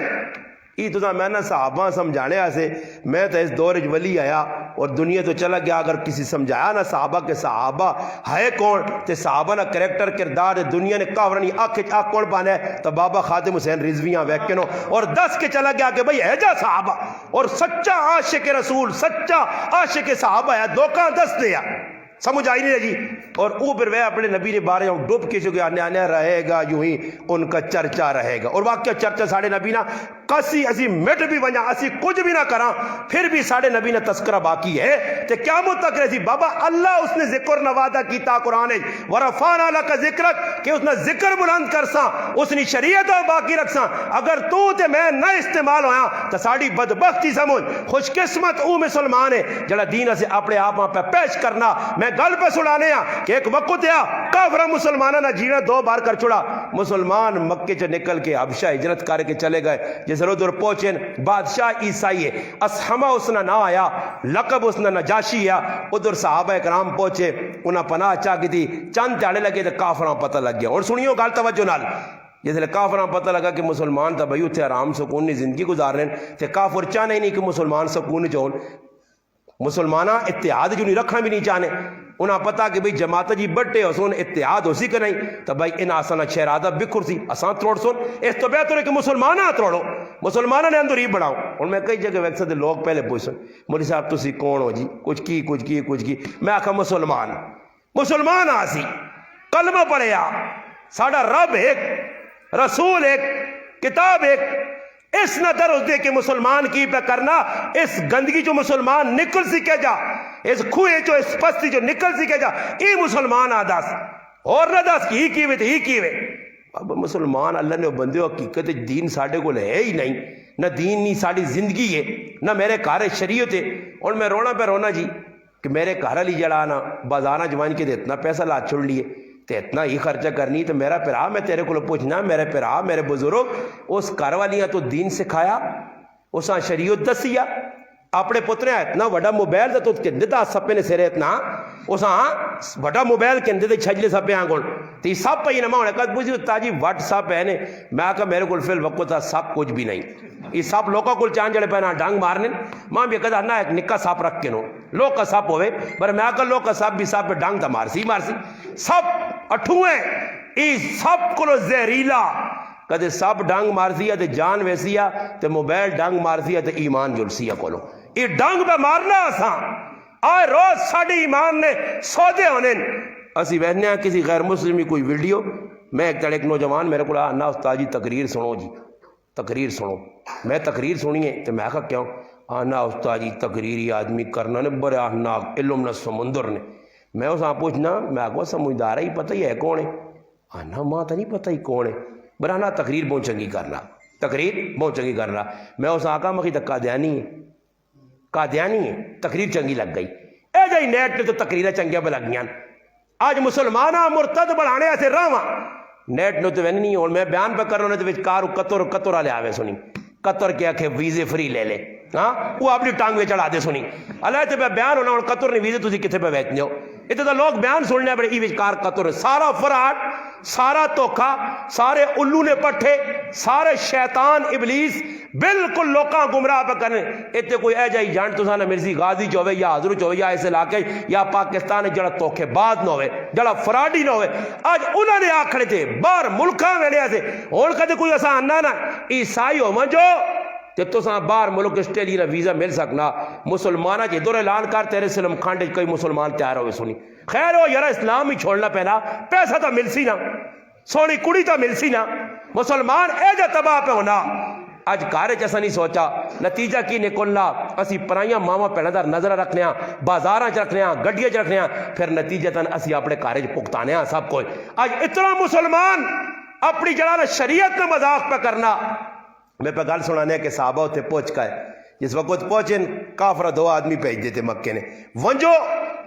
یہ تو میں نے صحابہ سمجھانے آسے میں تو اس دور ولی آیا اور دنیا تو چلا گیا اگر کسی سمجھایا نا صحابہ کے صحابہ ہے کون تے صحابہ نا کریکٹر کردار دنیا نے کافرانی آنکھ کون پانا ہے تو بابا خادم حسین رضویاں ویکنو اور 10 کے چلا گیا کہ بھئی ہے جا صحابہ اور سچا عاشق رسول سچا عاشق صحابہ ہے دوکاں 10 دیا سمجھ آئی نہیں جی اور وہ پھر وہ اپنے نبی نے بارے ہوں ڈوب کے چکے آنے آنے رہے گا یوں ہی ان کا چرچا رہے گا اور واقعہ چرچا ساڑھے نبی نا کسی اسی مٹ بھی بنیا اسی کچھ بھی نہ کرا پھر بھی ساڑھے نبی نے تذکرہ باقی ہے تے قیامت تک رہی بابا اللہ اس نے ذکر نوادہ کیتا قرآن ورفانا لک ذکرک کہ اس نے ذکر بلند کرسا اس نے شریعت باقی رکھسا اگر تو تے میں نہ استعمال ہویا تو ساڑھی بدبختی سمجھ خوش قسمت او مسلمان ہے جڑا دین سے اپنے آپ پہ پیش کرنا میں گل پہ سنانے کہ ایک وقت ہے کافرہ مسلمانہ نہ جینا 2 بار کر چھوڑا مسلمان مکے سے نکل کے حبشہ ہجرت کر کے چلے گئے جس ادھر پہنچے بادشاہ عیسائی ہے اسحمہ اس نے نہ آیا لقب اس نے نجاشی ہے ادھر صحابہ اکرام پہنچے انہاں پناہ چاہ کی تھی چند تیاڑے لگے تو کافراں پتہ لگ گیا اور سنیو گال توجہ نال جیسے کافراں پتہ لگا کہ مسلمان تا بھئی اتھے آرام سکون زندگی گزار رہے ہیں تے کافر چاہنے نہیں کہ مسلمان سکون چون مسلمانہ اتحاد جو نہیں رکھنا بھی نہیں چاہنے انہاں پتا کہ بھئی جماعت جی بڑھتے ہو سن اتحاد ہو سی کہ نہیں تو بھئی ان آسانہ شہرادہ بکھر سی آسان تروڑ سن اس تو بہتر ہے کہ مسلمانہ تروڑو مسلمانہ نے اندر ہی بڑھاؤں اور میں کئی جگہ ویکسے دے لوگ پہلے پوچھ سن مولی صاحب تو سی کون ہو جی کچھ کی میں آکھا مسلمان آسی کلمہ پڑھے آ ساڑھا رب ایک رسول ایک کتاب ایک اس نہ درس دے کہ مسلمان کی پہ کرنا اس گندگی جو مسلمان نکل سکے جا اس کھوئے جو اس پستی جو نکل سکے جا ای مسلمان آداس اور نہ داس کی کیوے اب مسلمان اللہ نے بندے حقیقت دین ساڑھے کو ہے ہی نہیں نہ دین نہیں ساڑھی زندگی ہے نہ میرے گھر شریعت ہے. اور میں رونا پہ رونا جی کہ میرے گھر والی جڑا نا بازار جوان کے اتنا پیسہ لا چھوڑ لیے تو اتنا ہی خرچہ کرنی. تو میرا پھرا میں تیرے کو پوچھنا میرے پھرا میرے بزرگ اس گھر والیاں تو دین سکھایا اساں شریعت دسیا اپنے پترے اتنا وڈا موبائل تو کہندے دا سپے نے سرے اتنا اساں وڈا موبائل کہندے تے چھجلے سپے آنگون تی سب پہ نہ ہونے کد پوچھی تاجی واٹ سپ ہے نے میں کہا میرے کو فل وقت تھا سب کچھ بھی نہیں. یہ سب لوگوں کو چان جڑے پہنا ڈانگ مارنے ماں بھی کہتا نہ ایک نکا سپ رکھ کے نو لوگ کا سپ ہوئے پر میں کہا لوگ کا سپ بھی سپ پہ ڈانگ تا مارسی سب اٹھویں ای سب کو زہریلا کدے سب ڈانگ مارسی تے جان ویسیا تے موبائل ڈانگ مارسی تے ایمان جلسیا کولو یہ ڈانگ پہ مارنا اساں آئے روز ساڑھے ایمان نے سودے ہونے اسی وہنے ہیں کسی غیر مسلمی کوئی ویڈیو میں ایک تڑے ایک نوجوان میرے کو آنا استاد جی تقریر سنو جی تقریر سنو میں تقریر سنیے تو میں کہا کیوں آنا استاد جی تقریری آدمی کرنا نے بڑے آہناک علم نہ سمندر نے میں اساں پوچھنا میں کو سمجھدارہ ہی پتہ ہی ہے کون ہے آنا ماں تا نہیں پتہ ہی کون ہے برانا تقریر بہت چنگی کرنا تقریر بہت چنگی کرنا میں اساں آقا مخی تک قادیانی ہے تقریر چنگی لگ گئی اے جائی نیٹ نے تو تقریریں چنگیاں پہ لگ گیاں آج مسلمانہ مرتد بڑھانے ایسے راواں نیٹ نے تو وین نہیں اور میں بیان پہ کرنا تو وچ کارو قطر والے آوے سنی قطر کیا کہ ویزے فری لے لے ہاں وہ اپنی ٹانگ میں چڑھا دے سنی اللہ تے پہ بیان ہونا اور قطر نے ویزے تسی کتنے پہ بیٹھنے ہو اتنے تو لوگ بیان سننے بڑے ای وچ کار قطر سارا فراڈ سارا دھوکا سارے الو نے پٹھے سارے شیطان ابلیس بالکل لوکاں گمراہ پہ کرنے اتنے کوئی اے جائی جان تو سانا مرزی غازی چوے یا حضرت چوے یا اس علاقے یا پاکستان جڑا توکھے بعد نہ ہوئے جڑا فراڈی نہ ہوئے آج انہوں نے آکھڑے تھے باہر ملکاں میں لیا تھے اور کہتے کوئی ایسا آنا نا عیسائی ہو من جو کہ تو ساں باہر ملک اسٹریلیا ویزا مل سکنا مسلمانہ جی دور اعلان کر تیرے سلم کھانڈے کوئی مسلمان تیار ہوئے سنی خیر ہو یارا اسلام ہی چھوڑنا پہنا پیسہ تو مل سی نا سونی کڑی تو مل سی نا مسلمان اے جا تباہ پہ ہونا آج کارے جیسا نہیں سوچا نتیجہ کی نکلنا اسی پرائیاں ماما پہنا دار نظر رکھنے ہیں بازاراں چ رکھنے ہیں گڈیاں چ رکھنے ہیں پھر نتیجہ تن اسی اپنے کارے پکتانے ہیں سب کوئی آج اتنا مسلمان اپنی جڑا شریعت میں مذاق پہ کرنا میں پہ گل سنانے کے صحابہ ہوتے پہنچ گئے جس وقت پہنچے کافرہ 2 آدمی بھیج دیتے مکے نے ونجو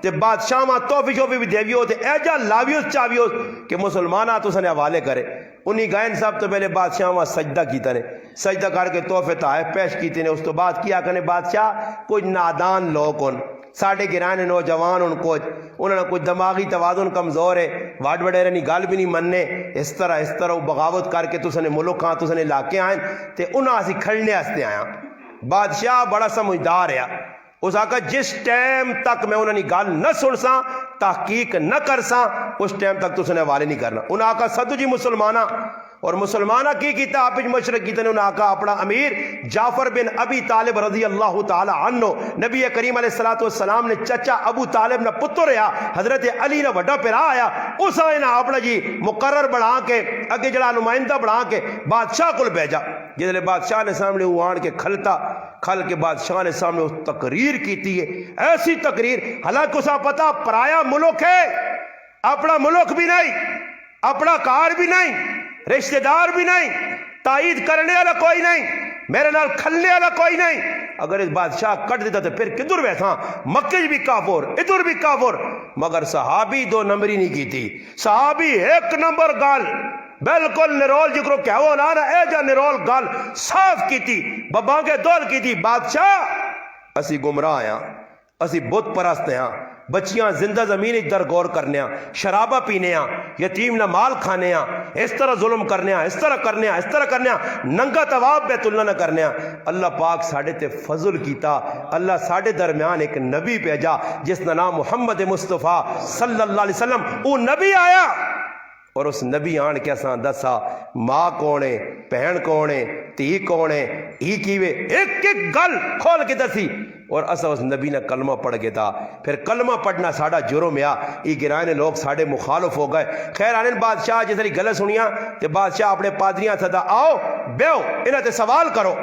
تے بادشاہ ماں توفی شوفی بھی دیوی ہوتے ایجا لاویوس چاویوس کہ مسلمانہ تو سنے حوالے کرے انہی گائن صاحب تو پہلے بادشاہ ماں سجدہ کیتا نے سجدہ کر کے توفے تحائف پیش کیتے نے اس تو بعد کیا کرنے بادشاہ کچھ نادان لوگ ان ساڑھے گرانے نوجوان ان کو انہوں نے کچھ دماغی توازن کمزور ہے واڈ وڈیرے نہیں گال بھی نہیں مننے اس طرح وہ بغاوت کر کے تو سنے ملک ہاں تو سنے علاقے آئیں تے انہاں اسی کھڑنے ہستے آیا بادشاہ بڑا سمجھدار ہے اس آقا جس ٹائم تک میں انہوں نے گال نہ سن سا تحقیق نہ کر سا اس ٹائم تک تو سنے والے نہیں کرنا انہوں آقا صدو جی مسلمانہ اور مسلمانہ کی کیتا آپ مشرق کیتے نے انہوں آقا اپنا امیر جعفر بن ابی طالب رضی اللہ تعالی عنہ نبی کریم علیہ السلام نے چچا ابو طالب نہ پتر رہا حضرت علی نہ وڈا پیرا آیا اس آئے نہ اپنا جی مقرر بڑھا کے اگے جڑا نمائندہ بڑھا کے بادشاہ کو بھیجا جس نے بادشاہ نے سامنے وہ آن کے کھل کے بادشاہ نے سامنے اس تقریر کیتی ہے ایسی تقریر حالانکہ اسا پتا پرایا ملک ہے اپنا ملک بھی نہیں اپنا کار بھی نہیں رشتہ دار بھی نہیں تائید کرنے والا کوئی نہیں میرے نال کھلنے والا کوئی نہیں اگر اس بادشاہ کٹ دیتا تو پھر کدھر بیٹھا مکہ بھی کافر ادھر بھی کافر مگر صحابی 2 نمبری نہیں کی تھی صحابی 1 نمبر گال بالکل نرول جکرو کیا وہ نا اے جا نرول گال صاف کی تھی بابا کے دول کی تھی بادشاہ اسی گمراہ آیا اسی بت پرست ہیں بچیاں زندہ زمین در غور کرنے شرابہ پینے یتیم نہ مال کھانے اس طرح ظلم کرنے اس طرح کرنے ننگا طواف بیت اللہ نہ کرنے اللہ پاک ساڑھے تے فضل کیتا اللہ ساڑھے درمیان ایک نبی بھیجا جس کا نام محمد مصطفیٰ صلی اللہ علیہ وسلم وہ نبی آیا اور اس نبی آن کے اساں دسا ماں کونے بہن کونے تھی کونے ہی کیوے ایک گل کھول کے دسی اور اسا اس نبی نے کلمہ پڑھ کے تھا پھر کلمہ پڑھنا ساڑھا جرم یا یہ گرائنے لوگ ساڑھے مخالف ہو گئے خیر آنین بادشاہ جس نے گلہ سنیا تے بادشاہ اپنے پادریاں تھا آؤ بیو انہاں تے سوال کرو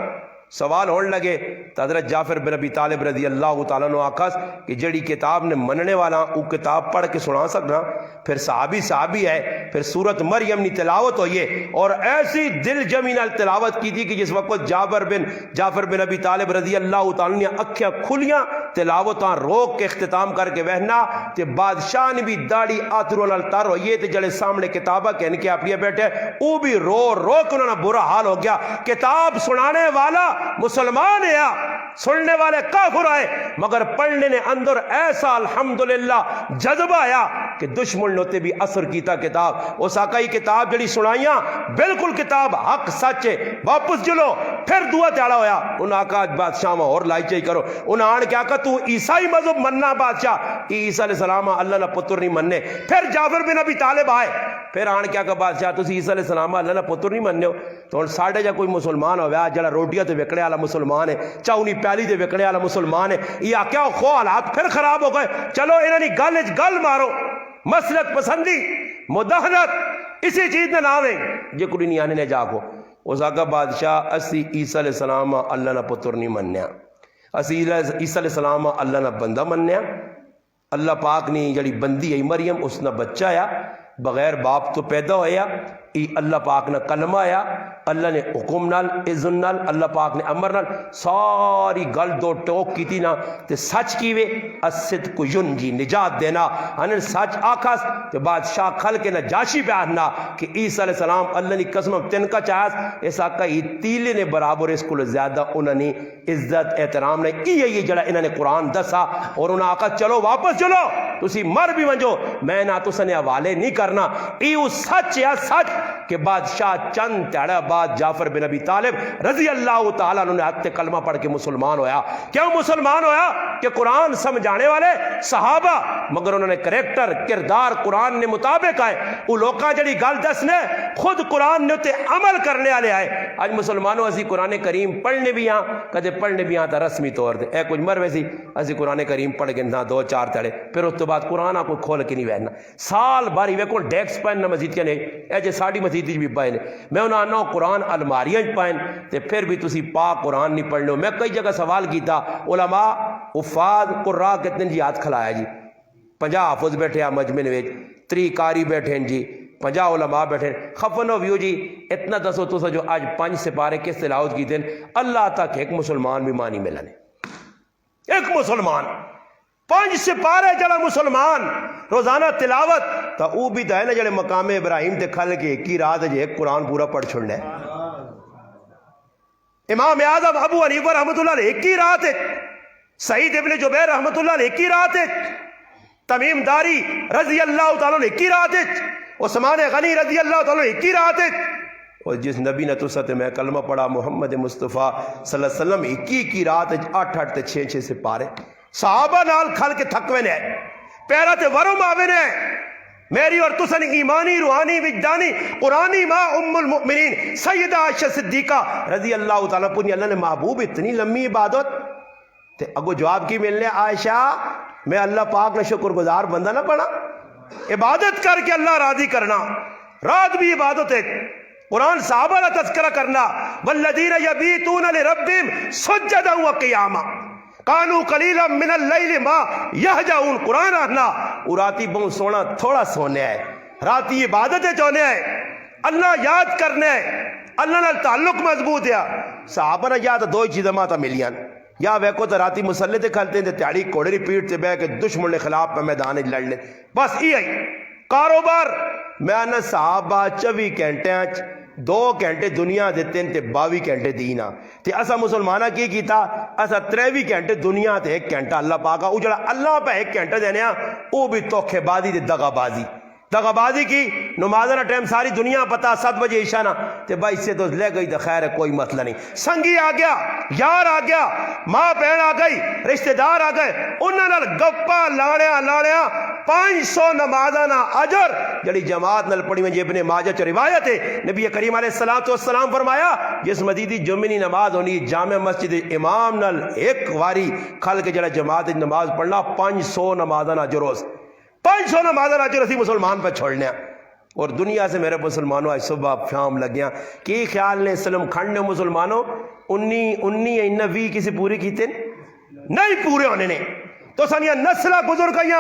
سوال ہونے لگے تو حضرت جعفر بن ابی طالب رضی اللہ تعالیٰ عنہ آکھس کہ جڑی کتاب نے مننے والا وہ کتاب پڑھ کے سنا سکنا. پھر صحابی ہے. پھر سورت مریم نی تلاوت ہوئی ہے اور ایسی دل جمی نال تلاوت کی تھی کہ جس وقت جعفر بن ابی طالب رضی اللہ تعالیٰ نے اکھیاں کھلیاں تلاوتاں روک کے اختتام کر کے وہنا تے بادشاہ نے بھی داڑھی آتروں نال تر ہوئی تے جڑے سامنے کتابہ کہن کے اپنی بیٹھے وہ بھی رو کے انہوں نے برا حال ہو گیا. کتاب سنانے والا مسلمان ہے, سننے والے کافر آئے, مگر پڑھنے نے اندر ایسا الحمدللہ جذبہ آیا کہ دشمن نے بھی اثر کیتا کتاب. اس آقا ہی کتاب جڑی سنائیاں بالکل کتاب حق سچ ہے, واپس چلو. پھر دعا تیڑا ہویا ان آقا بادشاہ میں اور لائی چاہی کرو. انہاں آن کے آقا تو عیسائی مذہب مننا بادشاہ, عیسیٰ علیہ السلام اللہ نہ پتر نہیں مننے. پھر جعفر بن ابی طالب آئے, پھر آن کے آقا بادشاہ تسی عیسیٰ علیہ السلام اللہ نہ پتر نہیں مننے ہو. تو ان ساڑھے جا کوئی مسلمان ہویا جڑا روٹیاں تے وکڑے والا مسلمان ہے, چاونی پیالی تے وکڑے والا مسلمان ہے, یا کیا خو حالات پھر خراب ہو گئے. چلو انہاں دی گل مارو, مسلک پسندی مداہنت اسی چیز نے نام ہے جے کوئی نہیں آنے نے جا کو. اس آقا بادشاہ اسی عیسیٰ علیہ السلام اللہ نہ پتر نہیں منیا, اسی عیسیٰ علیہ السلام اللہ نہ بندہ منیا. اللہ پاک نے جڑی بندی ہے مریم اس نہ بچہ آیا بغیر باپ تو پیدا ہویا, اللہ پاک نے کلمہ آیا, اللہ نے حکم نال اذن نال اللہ پاک نے امر نال ساری گل دو ٹوک کی تھی نا تے سچ کیوے الصدق ینجی نجات دینا. انن سچ آکھاس تے بادشاہ کھل کے نجاشی بیاننا کہ عیسیٰ علیہ السلام اللہ نے قسم تن کا چاہس اس آقا ہی تیلے نے برابر اس کو زیادہ انہوں نے عزت احترام نے یہ جڑا انہوں نے قرآن دسا. اور انہوں نے آقا چلو واپس چلو, تسی مر بھی ونجو میں نہ تسا نے حوالے نہیں کرنا. ایو سچ یا سچ کہ بادشاہ چند تیڑا بعد جعفر بن ابی طالب رضی اللہ تعالیٰ عنہ نے حق کلمہ پڑھ کے مسلمان ہویا. کیوں مسلمان ہویا؟ کہ قرآن سمجھانے والے صحابہ, مگر انہوں نے کریکٹر کردار قرآن نے مطابق آئے. وہ لوکاں جڑی گل دسنے خود قرآن نے تے عمل کرنے والے آئے. آج مسلمانوں اسی قرآن کریم پڑھنے بھی ہاں, کدے پڑھنے بھی ہاں تا رسمی طور دے اے کچھ مر ویسی اسی قرآن کریم پڑھ کے نہ دو چار تڑے پھر اس تو بعد قرآن آپ کو کھول کے نہیں بہنا. سال باری ویکو ڈیکس پائن نہ مسجد کے نہیں اے جے ساڑی مسجد بھی پائے نے, میں انہوں نے قرآن الماریاں پائن تے پھر بھی تسی پاک قرآن نہیں پڑھ لو. میں کئی جگہ سوال کیتا علماء حفاظ قراء کتنے جی ہاتھ کھلایا جی, 50 حافظ بیٹھے ہیں مجمع وچ, 3 قاری بیٹھے ہیں جی, 50 علماء بیٹھے ہیں. خفن و ویو جی اتنا دسو تو جو آج 5 سپارے کس تلاوت کی دن اللہ تک ایک مسلمان بھی مانی ملنے, ایک مسلمان 5 سپارے جڑا مسلمان روزانہ تلاوت تا او بھی دائنا جڑے مقام ابراہیم تے کھل کے کی رات جے ایک قرآن پورا پڑھ چھڑنا ہے. امام اعظم ابو حنیفہ رحمۃ اللہ علیہ کی رات ہے, سعید ابن جبیر رحمۃ اللہ علیہ کی رات ہے, تمیم داری رضی اللہ تعالیٰ نے کی رات ہے, عثمان غنی رضی اللہ تعالیٰ نے کی رات ہے. اور جس نبی نے تو ست میں کلمہ پڑھا محمد مصطفیٰ صلی اللہ علیہ وسلم کی رات 8 تے 6 سپارے صحابہ نال کھل کے تھکوے نے پیرا تے ورم آوے نے. میری اور تسن ایمانی روحانی وجدانی قرآنی ماں ام المؤمنین سیدہ عائشہ صدیقہ رضی اللہ تعالیٰ پنی اللہ نے محبوب اتنی لمبی عبادت تے اگو جواب کی ملنے عائشہ میں اللہ پاک نے شکر گزار بندہ نہ پڑا. عبادت کر کے اللہ راضی کرنا, رات بھی عبادت ہے. قرآن صحابہ کا تذکرہ کرنا والذین یبیتون لربہم سجدا وقیاما کانو قلیلا من اللیل ما یہجعون. قرآن آنا وہ راتی بہت سونا تھوڑا سونے ہے, راتی عبادت چونے ہے, اللہ یاد کرنے ہے, اللہ نال تعلق مضبوط ہے. صحابہ نے یاد 2 چیزیں ماتا ملیاں, یا ویکو تو راتی مسلح تے کھلتے ہیں تیاری کوڑے ری پیٹ تے بے کے دشمن کے خلاف پہ میدان لڑنے, بس یہ کاروبار. میں آنا صحابہ 24 گھنٹے 2 گھنٹے دنیا دیتے ہیں تے 22 گھنٹے دینا تے اسا مسلمانہ کی کیتا اسا 23 گھنٹے دنیا تے 1 گھنٹہ اللہ پاکا. وہ جڑا اللہ پہ 1 گھنٹہ دینے ہیں وہ بھی توکھے بازی تے دغا بازی کی. نمازنا ٹائم ساری دنیا پتا 7 بجے عشاء نا تے بھائی سے تو لے گئی تو خیر ہے کوئی مسئلہ نہیں. سنگی آ گیا, یار آ گیا, ماں بہن آ گئی, رشتہ دار آ گئے, انہاں نال گپا لاڑیاں 500 نمازانا اجر جڑی جماعت نال پڑھی میں ابن ماجہ چ روایت ہے. نبی کریم علیہ الصلوۃ والسلام فرمایا جس مدیدی جمعی نماز ہونی جامع مسجد امام نال ایک واری کھل کے جڑا جماعت نماز پڑھنا 500 نمازانا اجر, 500 نمازانا اجر اسی مسلمان پہ چھوڑنے. اور دنیا سے میرے مسلمانوں آج صبح شام لگیاں کی خیال نے اسلم کھنڈ نے مسلمانوں 19 20 کسی پوری کیتے نہیں پورے ہونے نے تو سنیا نسلہ گزر گئی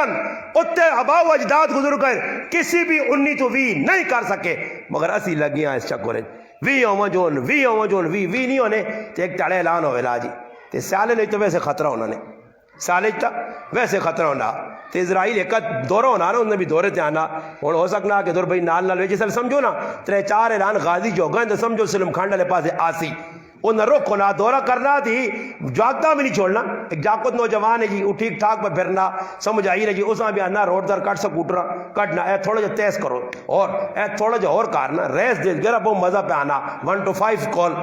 اتے آبا و اجداد گزر گئے کسی بھی 19 تو 20 نہیں کر سکے مگر اسی لگیاں اس چکر 20 20 نہیں ہونے تو ایک تڑے اعلان ہوئے لا جی تے سالے نہیں تو ویسے خطرہ ہونا نے سالے تا ویسے خطرہ ہونا تے اسرائیل ایک دورہ ہونا نا انہیں بھی دورے تے آنا ہو سکنا کہ دور بھائی نال ویجی سل سمجھو نا 3-4 اعلان غازی جو گئے تو سمجھو سلم کھانڈ والے پاسے آسی انہیں رکھ ہونا دورہ کرنا تھی جاگتا بھی نہیں چھوڑنا ایک جاکت نوجوان ہے جی وہ ٹھیک ٹھاک پہ پھرنا سمجھ آئی رہی جی اس میں بھی آنا روڈ در کٹ سکوٹرا کٹنا اے تھوڑا جا تیز کرو اور اے تھوڑا جا اور کارنا ریس دے گرہ بہت مزہ پہ آنا 1 to 5 کال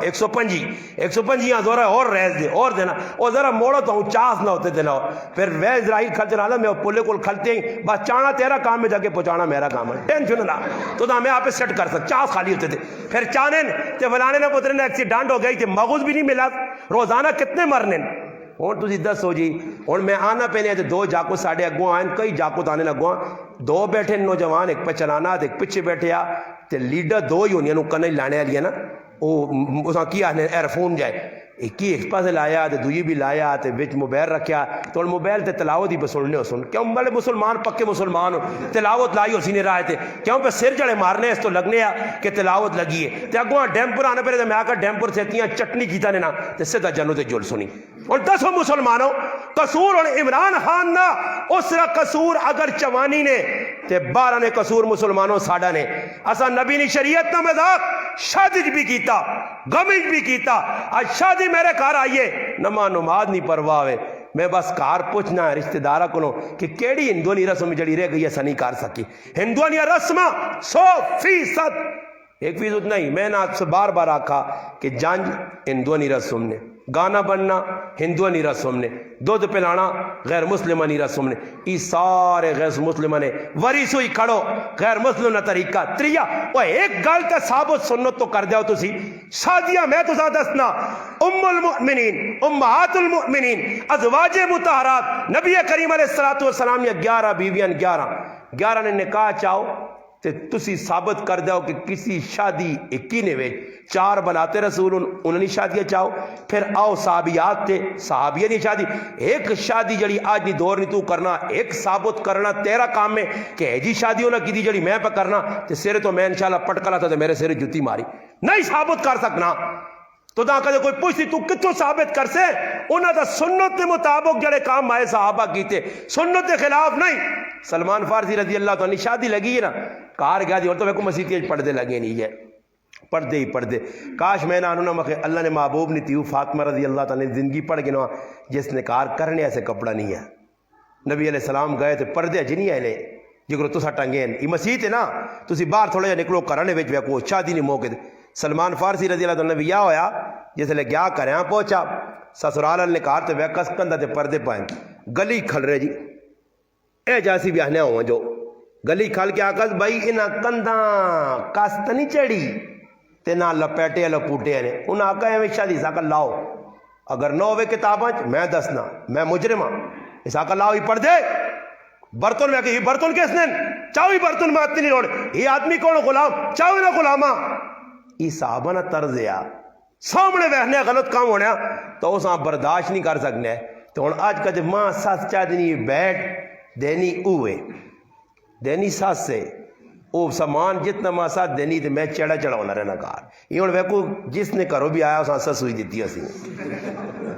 125 دورہ اور ریس دے اور دینا اور ذرا موڑا تو ہوں چاس نہ ہوتے دینا پھر وہ اسرائیل کھلتے رہا میں پولے کو کھلتے ہیں بس چانا تیرا کام ہے جاکے پہنچانا میرا کام ہے ٹینشن نہ تو میں آپ سیٹ کر سکتا چاس خالی ہوتے تھے پھر چانے تے فلانے نہ پترے ایکسیڈنٹ ہو گئی تھی مغز بھی نہیں ملا روزانہ کتنے مرنے ہوں تھی دس ہو جی ہوں میں آنا پہنے تو 2 جاکو ساڑھے اگوں آئیں کئی جاکو آنے لگوں 2 بیٹھے نوجوان ایک پہ چلانا ایک پیچھے بیٹھے آ تے لیڈر 2 ہی ہونی کنے لانے والی ہے نا وہ کی آنے ایئر فون جائے ایک ہی ایک پاس لایا تے دوئی بھی لایا تے وچ موبائل رکھیا تو موبائل تے تلاوت ہی پہ سننے ہو سن کیوں بڑے مسلمان پکے مسلمان ہو تلاوت لائی ہو سینے رہے تھے کیوں پہ سر جڑے مارنے اس تو لگنے آ کہ تلاوت لگی ہے تے اگواں ڈیمپر آنے پہلے میں آ کر ڈیمپر سے تیاں چٹنی کیتا نے نا تے سیدھا جنو تے جل سنی اور 10 مسلمانوں قصور اور عمران خان نا اس را قصور اگر چوانی نے تے 12 نے قصور مسلمانوں ساڑھا نے اسا نبی نے شریعت نہ مذاق شادی بھی کیتا غمیج بھی کیتا آج شادی میرے گھر آئیے نماز نہیں پرواہ میں بس کار پوچھنا ہے رشتہ دارہ کو کہ کیڑی ہندوانی رسم جڑی رہ گئی ہے سنی کار سکی ہندوانی رسمہ 100% 1% نہیں میں نے آپ سے بار بار آکھا کہ جانج ہندوانی رسم نے گانا بننا ہندوانی رسم نے دودھ پلانا غیر مسلمانی رسم نے یہ سارے غیر مسلمان نے وریث ہوئی کھڑو غیر مسلم نہ طریقہ تریا وہ ایک گل تے ثابت سنت تو کر دیو تسی شادیاں میں تو دسنا ام المؤمنین امہات المؤمنین ازواج مطہرات نبی کریم علیہ السلام یا 11 بیویاں 11 نے نکاح چاہو تے تسی ثابت کر دیو کہ کسی شادی 21 نے ویچ 4 بناتے رسول انہوں شادیاں چاہو پھر آؤ صحابیات تے صحابیہ نہیں شادی ایک شادی جڑی آج نہیں دور نہیں تو کرنا ایک ثابت کرنا تیرا کام میں کہ جی شادی ہونا کی دی جڑی میں پہ کرنا تے سرے تو میں انشاءاللہ پٹکلا تھا تے میرے سرے جتی ماری نہیں ثابت کر سکنا تو دا کدے کوئی پوچھتی تو کتوں ثابت کر سے انہاں دا سنت کے مطابق جڑے کام آئے صحابہ کیتے سنت کے خلاف نہیں سلمان فارسی رضی اللہ عنہ شادی لگی ہے نا کار گیا دی اور تو میں کو مسیحی پردے لگے نہیں ہے پردے ہی پردے کاش میں نہ آنونا مخے اللہ نے محبوب نہیں تیو فاطمہ رضی اللہ تعالی زندگی پڑھ گنوا جس نے کار کرنے ایسے کپڑا نہیں ہے نبی علیہ السلام گئے تھے پردے جنی ہے لے جگرو تو سا ٹنگین یہ مسیح تھے نا تسی باہر تھوڑا جا نکلو کرنے ویچ ویا کو شادی نہیں موقع دے سلمان فارسی رضی اللہ عنہ یا ہویا جس لے گیا کریں پہنچا سسرال نے کار تے وے کس کندہ تے پردے پائیں گلی کھل رہے جی اے جاسی بھی آنے ہوں جو گلی کھل کے آکس بھائی انہا کندہ کاست نہیں چڑی تے نہ لپیٹے لپوٹے نے انہا آکا ہے ہمیشہ دی ساکا لاؤ اگر نہ ہوئے کتاباں میں دسنا میں مجرمہ اس آکا لاؤ ہی پڑھ دے برتن میں کہ یہ برتن کس نے چاہو ہی برتن میں آتی نہیں روڑ یہ آدمی کون غلام چاہو ہی نہ غلامہ یہ صحابہ نہ طرز ہے سامنے بہنے غلط کام ہونے تو اس آپ برداشت نہیں کر سکنے تو آج کا جب ماں ساس چاہ دینی بیٹھ دینی اوے دینی ساس سے او سامان جتنا ماں ساتھ دینی تو میں چڑھا چڑھا ہونا رہنا کار یہ ہوں ویکو جس نے کرو بھی آیا اساں سسوئی دیتی اسی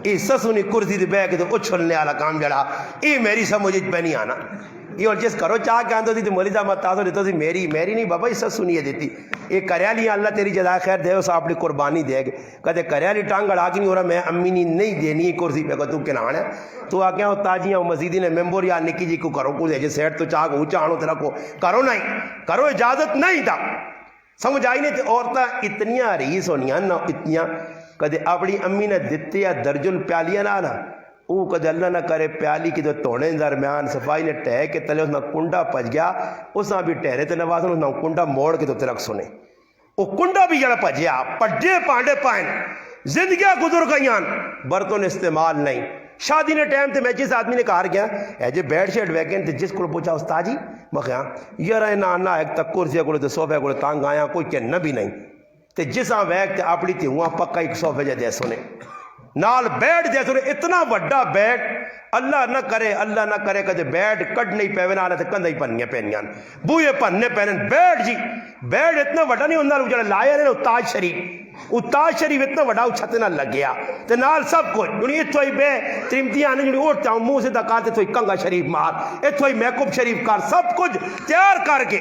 یہ سسو نے کرسی دے بے کے تو اچھلنے والا کام جڑا یہ میری سمجھ پہ نہیں آنا یہ اور جس کرو چاہ کے آندو تھی مولی صاحب تاسو دیتا سی میری نہیں بابا یہ سسو نہیں ہے دیتی یہ کریالی اللہ تیری جزائے خیر دے اسا اپنی قربانی دے گے کہتے کریالی ٹانگ اڑا کے نہیں ہو رہا میں امی نہیں دینی کرسی پہ تو کہنا ہے تو آ گیا تاجیاں مسجدی نے ممبر یا نکی جی کو کرو کو دے سیٹ تو چاہ کو اونچا آنو تیرا کو کرو نہیں کرو اجازت نہیں تھا سمجھ آئی نہیں تھی عورتیں اتنیاں ریس ہونیاں نہ اتنیاں کدے اپنی امی نے دیتے یا درجن پیالیاں نہ او کدے اللہ نہ کرے پیالی کی تو توڑیں درمیان صفائی نے ٹہ کے تلے اس نے کنڈا پج گیا اس نے بھی ٹہرے تے نوازن اس نے کنڈا موڑ کے تو ترک سنے او کنڈا بھی جڑا پجیا پڈے پانڈے پائن زندگیاں گزر گئیاں برتن استعمال نہیں شادی نے ٹائم تے میں جس آدمی نے کہا گیا اے جے بیڈ شیٹ ویکن تے جس کو پوچھا استاد جی میں کہا یار اے نا ایک تک کرسی کو تے صوفے کو تانگ آیا کوئی کہ نہ بھی نہیں تے جساں ویک تے اپنی تیواں پکا 100 وجہ دے سونے نال بیٹ دے سونے اتنا وڈا بیٹ اللہ نہ کرے کدے بیٹ کڈ نہیں پے نال تے کندھاں ہی پنیاں پینیاں بوئے پننے پینن بیٹ جی بیٹ اتنا وڈا نہیں ہوندا جڑا لایا نے تاج شریف اتنا وڈا چھت نال لگیا تے نال سب کچھ جڑی اتھوں ہی بے ترمتیاں نے جڑی اٹھ جاؤں منہ سے دکا تے تھوئی کنگا شریف مار اتھوں ہی میک اپ شریف کر سب کچھ تیار کر کے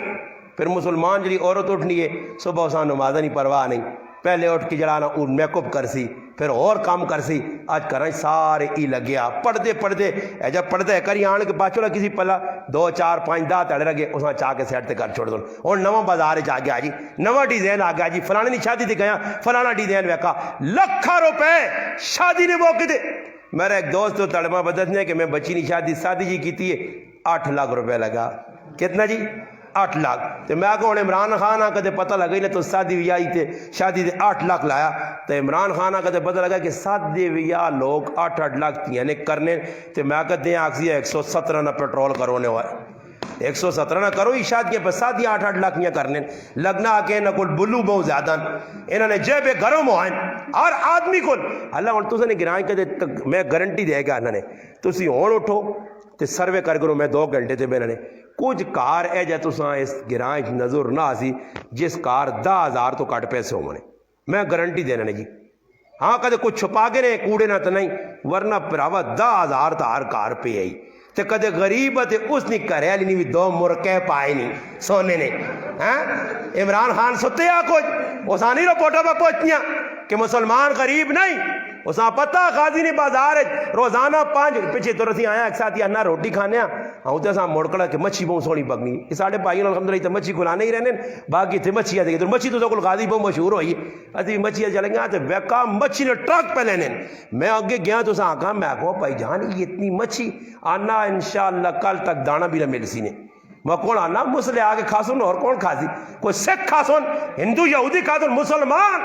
پھر مسلمان جڑی عورت اٹھنی ہے صبح اساں نمازاں نہیں پرواہ نہیں پہلے اٹھ کے جڑا نا میک اپ کر سی پھر اور کام کر سی آج کریں سارے ای لگیا پڑھتے جب پڑھتے ہے کری آن کے پاچھو نا کسی پلا 2 4 5 10 تڑے رگے اساں چاہ کے سیٹ تے کر چھوڑ دو اور نواں بازار آ گیا جی نواں ڈیزائن آ گیا جی فلانے کی شادی تے گیا فلانا ڈیزائن ویکا لکھاں روپے شادی نے موقع دے میرا ایک دوست تو تڑما بدلنے کہ میں بچی نہیں شادی جی کیتی ہے 8 لاکھ روپے لگا کتنا جی 8 لاکھ تو میں کہوں عمران خان آ کدے پتہ لگا ہی تو شادی ویائی تے شادی تے 8 لاکھ لایا تو عمران خان آ کدے پتہ لگا کہ شادی ویا لوگ 8 لاکھ تیاں نے کرنے تو میں کہتے ہیں آکسی 117 نہ پیٹرول کرونے ہوا 117 نہ کرو ہی شادیاں پہ شادیاں 8 لاکھ یاں کرنے لگنا آکے نہ کل بلو بہت زیادہ انہوں نے جیبے گرم ہوئیں اور آدمی کو اللہ اور تو سے نے گرائیں کہ میں گارنٹی دے گا انہوں نے تسی ہون اٹھو تے سروے کر کرو میں 2 گھنٹے تے میں نے کچھ کار ہے جے تساں اس گرائیں نظر نہ آسی جس کار 10,000 تو کٹ پیسے ہونے میں گارنٹی دینا نے جی ہاں کدے کچھ چھپا کے نے کوڑے نہ تو نہیں ورنہ پراوا 10,000 تا ہر کار پہ آئی تے کدے غریب تے اس نے کریالی نہیں بھی 2 مرکے پائے نہیں سونے نے ہاں عمران خان ستے آ کچھ اسانی رپورٹوں پہ پہنچیاں کہ مسلمان غریب نہیں اساں پتہ قاضی نے بازار روزانہ 5 پیچھے تو رسی آیا ایک ساتھ نہ روٹی کھانے ہوں تو اساں مڑ کڑا کہ مچھی بہت سونی پکنی یہ ساڑھے بھائی الحمدللہ تو مچھی کھلانے ہی رہنے باقی تھے مچھی آتے تو مچھی تو سکول قاضی بہت مشہور ہوئی اسی مچھی چلیں گے تو ویکا مچھی نے ٹرک پہ لینے میں آگے گیا تو اساں آکھا میں کہو بھائی جان یہ اتنی مچھی آنا انشاءاللہ کل تک دانا بھی نہ مل سی نے میں کون آنا مسلے آگے کھاسون اور کون کھاسی کوئی سکھ کھاسون ہندو یہودی کھاسون مسلمان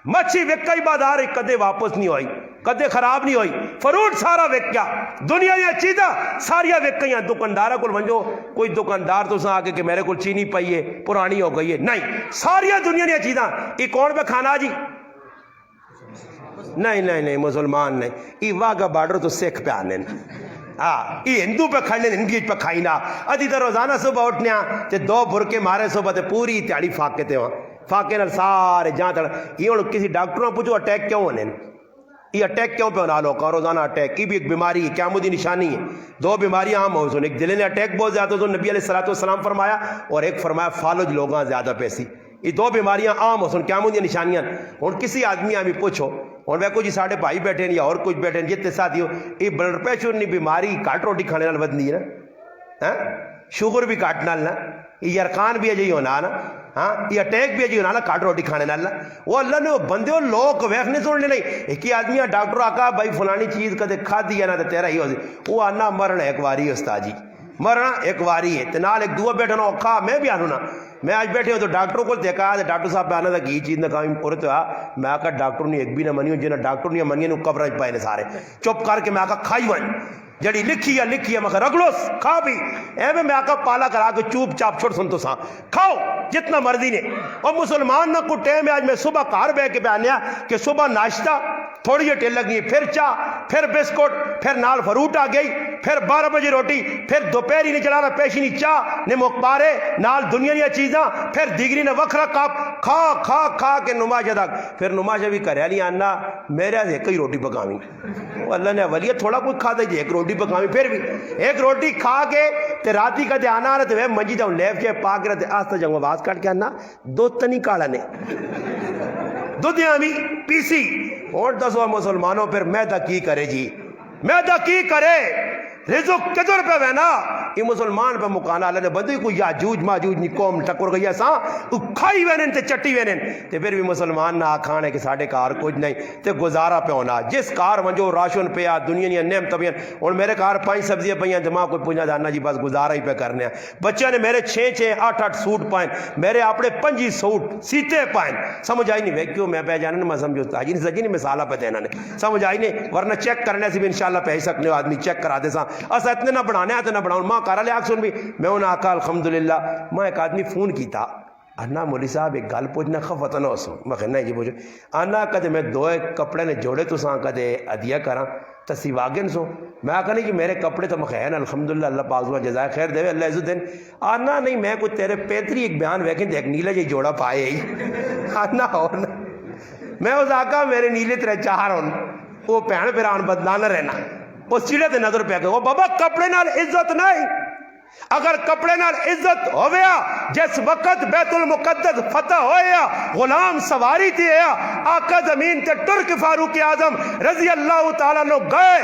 مچھی وکائی بازار کدے واپس نہیں ہوئی کدے خراب نہیں ہوئی فروٹ سارا وکیا دنیا یہ چیزاں ساریا وکیاں دکاندارہ کو ونجو کوئی دکاندار تو سا آگے کہ میرے کو چینی پئی ہے پرانی ہو گئی ہے نہیں ساریا دنیا یہ چیزاں یہ کون پہ کھانا جی نہیں مسلمان نہیں یہ واگا بارڈر تو سکھ پہ آنے ہاں یہ ہندو پہ کھڑنے ہندی پہ کھائینا ادھی تو روزانہ صبح اٹھنے تے 2 برکے مارے صبح تے پوری تیاری فاقے تے وہاں فاقے نال سارے جہاں تک یہ ہوں کسی ڈاکٹروں پوچھو اٹیک کیوں ہونے یہ اٹیک کیوں پہ ہونا لوگ روزانہ اٹیک کی بھی ایک بیماری ہے قیامت کی نشانی ہے 2 بیماریاں عام ہو سن ایک دل نے اٹیک بہت زیادہ تو نبی علیہ السلام فرمایا اور ایک فرمایا فالج لوگاں زیادہ پیسی یہ 2 بیماریاں عام ہو سن قیامت کی نشانیاں ہوں کسی آدمی ہمیں پوچھو اور ویکو جی ساڑھے بھائی بیٹھے ہیں یا اور کچھ بیٹھے ہیں جتنے ساتھی ہو یہ بلڈ پریشر نہیں بیماری کٹ روٹی کھانے نال بدنی ہے نا شوگر بھی کٹ نال نا یہ یرقان بھی اجی ہونا نا ہاں یہ اٹیک بھی اجی ہونا نا کٹ روٹی کھانے نال وہ اللہ نے بندے ہو لوگ ویخنے سننے نہیں ایک ہی آدمی ڈاکٹر آکا بھائی فلانی چیز کدے کھا دیا نا تو تیرا ہی ہو سی وہ آنا مرنا ایک واری استاد جی مرنا ایک واری ہے نال ایک دعا بیٹھنا اوکھا میں بھی آنوں نا میں آج بیٹھے ہوں تو ڈاکٹروں کو دیکھا ڈاکٹر صاحب پہ آنا تھا کہ یہ چیز نہ کام پورے تو میں آکا ڈاکٹر نے ایک بھی نہ منی ہوں جنہیں ڈاکٹر نے منی نو قبر پائے نے سارے چپ کر کے میں آکا کھائی ون جڑی لکھی ہے میں کہا رگلوس کھا بھی میں آکا پالا کرا کے چوپ چاپ چھوڑ سن تو ساں کھاؤ جتنا مرضی نے اور مسلمان نہ کو ٹائم ہے آج میں صبح کار بہ کے بیانیا کہ صبح ناشتہ تھوڑی یہ ٹیل لگنی پھر چاہ پھر بسکٹ پھر نال فروٹ آ گئی پھر 12 بجے روٹی پھر دوپہری نے چلانا پیشی نہیں چاہ نے مقبارے نال دنیا یہ چیزاں پھر دیگری نے وکھرا کاپ کھا کے نماز ادا پھر نماز بھی کریا نہیں آنا میرے ایک ہی روٹی پکاویں اللہ نے ولیت تھوڑا کچھ کھا دے جی ایک روٹی پکاویں پھر بھی ایک روٹی کھا کے تے راتی کا تے آنا رہتے ہوئے منجی جاؤں لیف کے پاک رہتے آستا جاؤں آواز کاٹ کے آنا 2 تنی کالا نے دودھیاں بھی پیسی اور 10 مسلمانوں پھر میدہ کی کرے جی میدہ کی کرے رزق کدھر پہ وینا یہ مسلمان پہ مکانا اللہ نے بدوی کو یاجوج ماجوج نی قوم ٹکر گئی ایسا کھائی وینن تے چٹی وینن تے پھر بھی مسلمان نہ کھانے کہ ساڑھے کار کچھ نہیں تے گزارا پہ ہونا جس کار ونجو راشن پہ آ دنیا نیا نیم طبیعن اور میرے کار 5 سبزیاں پہ ہیں دماغ کوئی پوچھنا جاننا جی بس گزارا ہی پہ کرنے ہیں بچے نے میرے 6 8 سوٹ پائیں میرے اپنے 5 سوٹ سیتے پائیں سمجھ آئی نہیں کیوں میں پہ جانا میں سمجھو حاجی نہیں سجی نہیں مثالہ پہ دینا نہیں سمجھ آئی نہیں ورنہ چیک کرنے سے بھی انشاءاللہ پہ ہی سکنے ہو آدمی چیک کرا دے سا اسا اتنے نہ بڑھانے آتے نہ بڑھاؤں ماں کارا لے آگ سن بھی میں انہوں نے آقا الحمدللہ میں ایک آدمی فون کی تھا آنا مولی صاحب ایک گل پوچھنا خفت نہ سو میں کہنا جی پوچھو آنا کدے میں دو کپڑے نے جوڑے تو ساں کدے ادیا کراں تسی واگن سو میں آکھا نہیں کہ میرے کپڑے تو مخین الحمدللہ اللہ پاک و جزائے خیر دے اللہ عزت دین آنا نہیں میں کوئی تیرے پیتری ایک بیان ویکھیں تے ایک نیلا جی جوڑا پائے ہی آنا اور نہ میں اس آقا میرے نیلے تیرے چار ہون وہ پہن پیران بدلانا رہنا اس چیڑے تے نظر پہ کہ وہ بابا کپڑے نال عزت نہیں اگر کپڑے نال عزت ہویا جس وقت بیت المقدس فتح ہویا غلام سواری تھی آقا زمین تے ترک فاروق اعظم رضی اللہ تعالیٰ عنہ گئے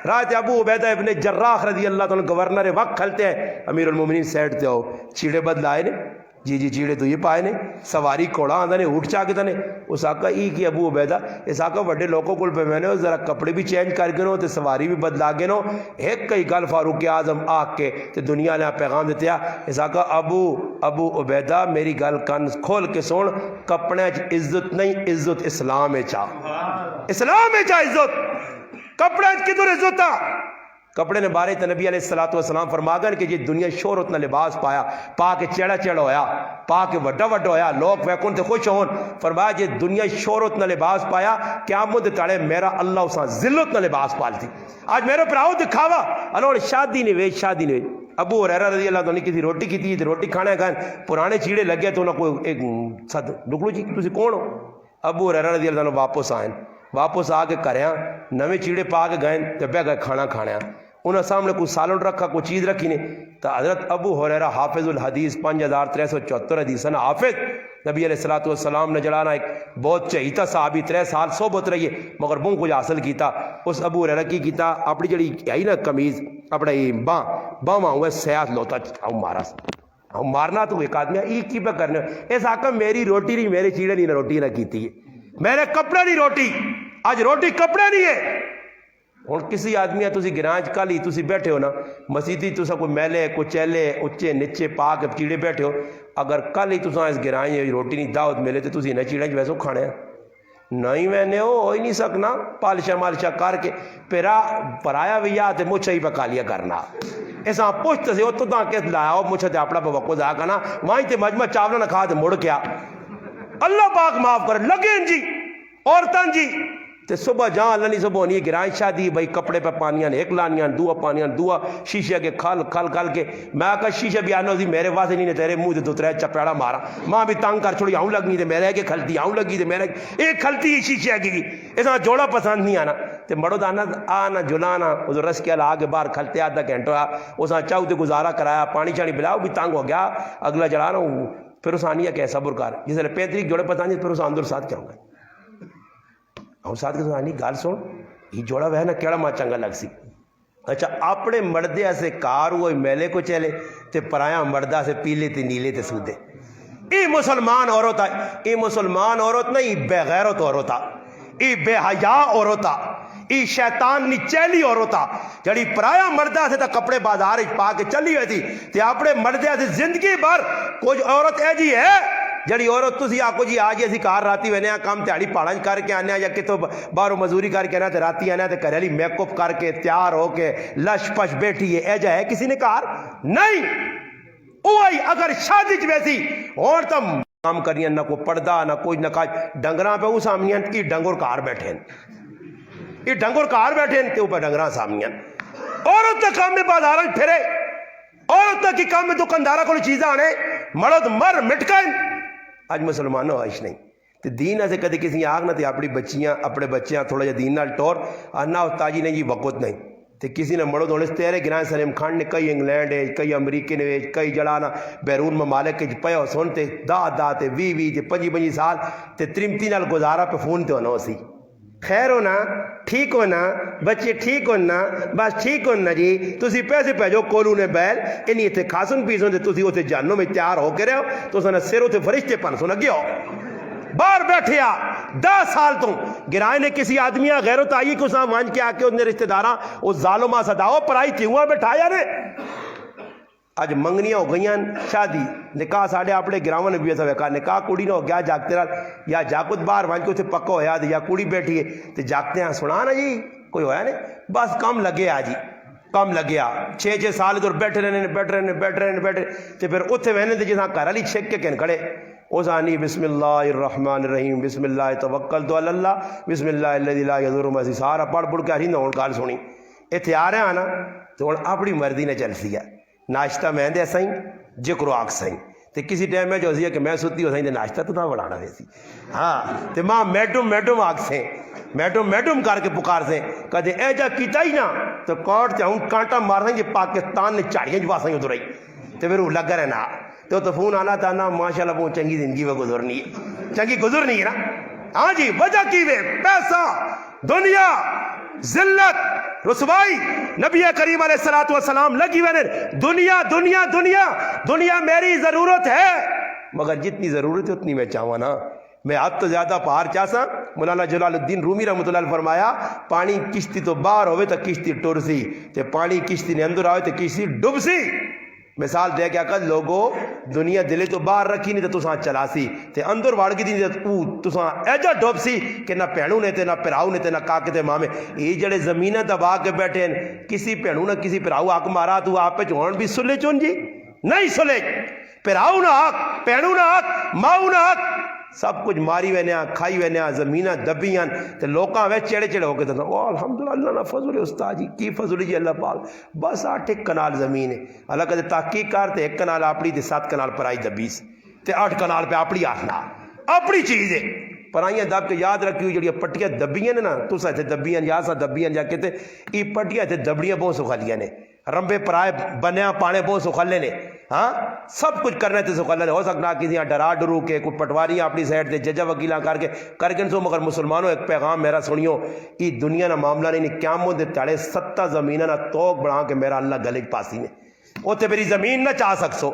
رات ابو عبیدہ ابن جراح رضی اللہ تعالیٰ گورنر وقت کھلتے ہیں امیر المومنین سیٹ تے ہو چیڑے بدلائے نے جی جی چیڑے تو یہ پائے نے سواری کوڑا آندہ نے اٹھ چاہ کے تنے اس آقا ای کی ابو عبیدہ اس آقا وڈے لوگوں کو پہ میں نے ذرا کپڑے بھی چینج کر کے نو تے سواری بھی بدلا کے نو ایک کئی گل فاروق اعظم آگ کے تے دنیا نے پیغام دیتے ہیں اس آقا ابو عبیدہ میری گل کن کھول کے سون کپڑے عزت نہیں عزت اسلام اسلام عزت کپڑے کدھر عزت کپڑے نے بارے تے نبی علیہ السلام فرما گئے کہ یہ دنیا شہرت نہ لباس پایا پا کے چڑا چڑا ہویا پا کے وڈا وڈا ہویا لوگ ویکون تے خوش ہون فرمایا یہ دنیا شہرت نہ لباس پایا قیامت تاڑے میرا اللہ اساں ذلت نہ لباس پالتی آج میرے پراؤ دکھاوا انہوں شادی نہیں ویج شادی نہیں ویج ابو ہریرہ رضی اللہ عنہ کسی روٹی کی تھی روٹی کھانے گئے پرانے چیڑے لگے تو انہوں کوئی ایک صد ڈکلو جی تسی کون ہو ابو ہریرہ رضی اللہ عنہ واپس آئیں واپس آ کے کریاں نویں چیڑے پا کے گئے تے بہ گئے کھانا کھانے انہوں سامنے کوئی سالن رکھا کوئی چیز رکھی نہیں تو حضرت ابو ہریرہ حافظ الحدیث 5374 حدیث نا حافظ نبی علیہ السلام نے جڑانا ایک بہت چہیتا صحابی 3 سال صحبت رہی ہے مگر بوں کچھ حاصل کیتا اس ابو ہریرہ کی کیتا اپنی جڑی آئی نا قمیض اپنا باں ہوئے سیاس لوتا ہوں مارنا تو ایک آدمی ای کی پہ کرنے اس آقا میری روٹی نہیں میرے چیڑے نہیں روٹی نہ کیتی ہے میرے کپڑے نہیں روٹی آج روٹی کپڑے نہیں ہے ہوں کسی آدمی ہے تسی گرانچ کل ہی تسی بیٹھے ہو نا مسیدی تسا کوئی میلے کوئی چیلے اچے نیچے پا کے چیڑے بیٹھے ہو اگر کل ہی تسا اس گرانچ روٹی نہیں دعوت ملے تو تسی نہ چیڑے ویسو کھانے ہیں نہیں میں نے ہو ہی نہیں سکنا پالشا مالشا کر کے پیرا پرایا بھی یا تے مچھا ہی پکا لیا کرنا ایسا پوچھتے سے تو دا کس لایا ہو مچھا تے اپنا پہ وقت دا کرنا وہیں تے مجمع چاولا نہ کھا تے مڑ کیا اللہ پاک معاف کر لگیں جی عورتان جی تے صبح جہاں اللہ نہیں صبح نہیں گرائیں شادی بھائی کپڑے پہ پانیاں ایک لانیاں دعا پانیاں دعا شیشے کے کھل کے میں آکا شیشے بھی آنا ہوتی میرے واسے نہیں تیرے منہ دے 2-3 چپیڑا مارا ماں بھی تنگ کر چھوڑی آؤں لگنی تے میرے کے کھلتی آؤں لگی تے میرے ایک کھلتی ہی شیشے کی ایسا جوڑا پسند نہیں آنا تے مڑو دانا آنا جلانا اس رس کے آگے باہر کھلتے آدھا گھنٹہ ہوا اساں چاہو تے گزارا کرایا پانی چانی پلاؤ بھی تنگ ہو گیا اگلا جڑانا پھر اس آنیا کہ صبر کر جس نے 35 جوڑے پسند پھر اس اندر ساتھ کیا ہوگا اور ساتھ کے ساتھ گال سن یہ جوڑا وہ ہے نا کیڑا ماں چنگا لگ سی اچھا اپنے مردے سے کار ہوئے میلے کو چلے تے پرایا مردہ سے پیلے تے نیلے تے سودے ای مسلمان عورت ہے ای مسلمان عورت نہیں بے غیرت عورت ای بے حیا عورت ای شیطان نی چیلی عورت جڑی پرایا مردہ سے تا کپڑے بازار پا کے چلی ہوئی تھی تے اپنے مردے سے زندگی بھر کچھ عورت ہے جی ہے جڑی عورت تسی آکو جی آج اسی کار راتی وینے کام تیاڑی پہاڑاں کر کے آنے یا کتوں باہروں مزوری کر کے آنا تے راتی آنا تے گھریلی میک اپ کر کے تیار ہو کے لش پش بیٹھی ہے ایجا ہے کسی نے کار نہیں اوہی اگر شادی ویسی اور تم کام کریاں نہ کوئی پردہ نہ کوئی نہ کاج ڈنگراں پہ وہ سامنیاں کی ڈنگر کار بیٹھیں یہ ڈنگر کار بیٹھیں تے اوپر ڈنگراں سامنیاں عورت تے کام میں بازاراں پھرے عورت تے کی کام میں دکاندارا کو چیزیں آنے مرد مر مٹکن آج مسلمانوں آئیش نہیں تو دین ایسے کدے کسی آگ نہ تے اپنی بچیاں اپنے بچیاں تھوڑا جا دین نال ٹور آنا استاجی نے جی وقت نہیں تے کسی نے مڑو دولس تیرے گرائیں سلیم خان نے کئی انگلینڈ ہے کئی امریکہ نے کئی جڑانا بیرون ممالک کے پیا سنتے دا تے 20 تے 25 سال تے ترمتی نال گزارا پہ فون تے ہونا سی خیر ہونا ٹھیک ہونا بچے ٹھیک ہونا بس ٹھیک ہونا جی تسی پیسے پیجو کولو نے بیل انہی اتھے کھاسن پیسوں تے تسی اتھے جانوں میں تیار ہو کے رہے ہو تو سنہ سر اتھے فرشتے پن سنہ گیا باہر بیٹھے 10 سال تو گرائے نے کسی آدمی غیرت آئی کو ساں وانج کے آکے انہیں رشتہ داراں اس ظالمہ صداؤ پرائی تھی ہوا بیٹھایا نے آج منگنیاں ہو گئیاں شادی نکاح ساڑھے اپنے گراؤں نے بھی ایسا ویکا نکاح کوڑی نہ ہو گیا جاگتے رہا یا جاکت باہر وانج کے اتھے پکا ہویا یا کوڑی بیٹھی ہے تو جاگتے ہیں سنا نا جی کوئی ہویا نہیں بس کم لگے آجی کم لگیا 6 سال ادھر بیٹھے رہنے تو پھر اتھے وہنے دے جیسا کر علی چھک کے کہن کھڑے اس آنی بسم اللہ الرحمن الرحیم بسم اللہ توکلت علی اللہ بسم اللہ الذی لا یضر مع اسمہ سارا پڑھ کے ہوں گل سنی اتنے آ رہا نا تو ہوں اپنی مرضی نے چلتی ہے ناشتہ میں دیا سائیں جکرو آگ سائیں تو کسی ٹائم میں جو سی کہ میں ستی ہو سائیں تو ناشتہ تو نہ بڑھانا ویسی ہاں تو ماں میڈم آگ سیں میڈم کر کے پکار سے کدے اے جا کیتا ہی نا تو کوٹ سے ہوں کانٹا مار سائیں کہ پاکستان نے چاڑیاں جوا سائیں ادھر ہی تو پھر وہ لگا رہنا تو فون آنا تھا نا ماشاء اللہ وہ چنگی زندگی میں گزرنی ہے چنگی گزرنی ہے نا ہاں جی وجہ کی وے پیسہ دنیا ذلت رسوائی نبی کریم علیہ الصلوۃ والسلام لگی ہوئے دنیا دنیا دنیا دنیا میری ضرورت ہے مگر جتنی ضرورت ہے اتنی میں چاہوں نا میں اب تو زیادہ پہاڑ چاہسا مولانا جلال الدین رومی رحمۃ اللہ علیہ فرمایا پانی کشتی تو باہر ہوئے تو کشتی ٹر سی تے پانی کشتی نے اندر آئے تو کشتی ڈب سی مثال دے کیا کہ لوگو دنیا دلے تو باہر رکھی نہیں تو تساں چلا سی تے اندر وڑ گئی نہیں تو تساں ایجا ڈوب سی کہ نہ پہنوں نے تے نہ پراؤ نے تے نہ کاکے تے مامے یہ جڑے زمینیں دبا کے بیٹھے ہیں کسی پہنوں نہ کسی پراؤ آک مارا تو آپ پہ چون بھی سلے چون جی نہیں سلے پراؤ نہ آک پہنوں نہ آک ماؤ نہ آک سب کچھ ماری وینے کھائی وینے زمینہ دبیاں تے لوکاں وے چڑے چڑے ہو کے تو او الحمدللہ اللہ نہ فضل استاد جی کی فضل جی اللہ پاک بس 8 کنال زمین ہے اللہ کہتے تحقیق کرتے 1 کنال اپنی تے 7 کنال پرائی دبیس تے 8 کنال پہ اپنی آخنا اپنی چیز ہے پرائیاں دب کے یاد رکھیو جڑی پٹیاں دبیاں نے نا تساں تے دبیاں یا سا دبیاں جا کہتے ای پٹیاں تے دبڑیاں بہت سکھالیاں نے رمبے پرائے بنیا پانے بہت سکھلے نے ہاں سب کچھ کرنے تے سکھلے ہو سکتا کسی یہاں ڈرا ڈرو کے کوئی پٹواریاں اپنی سائڈ تے ججا وکیلاں کر کے سو مگر مسلمانوں ایک پیغام میرا سنیو ای دنیا نہ معاملہ نہیں قیامت دے تڑے 7 زمینہ نہ توق بڑھا کے میرا اللہ گلے پاسی نے اوتے میری زمین نہ چاہ سکسو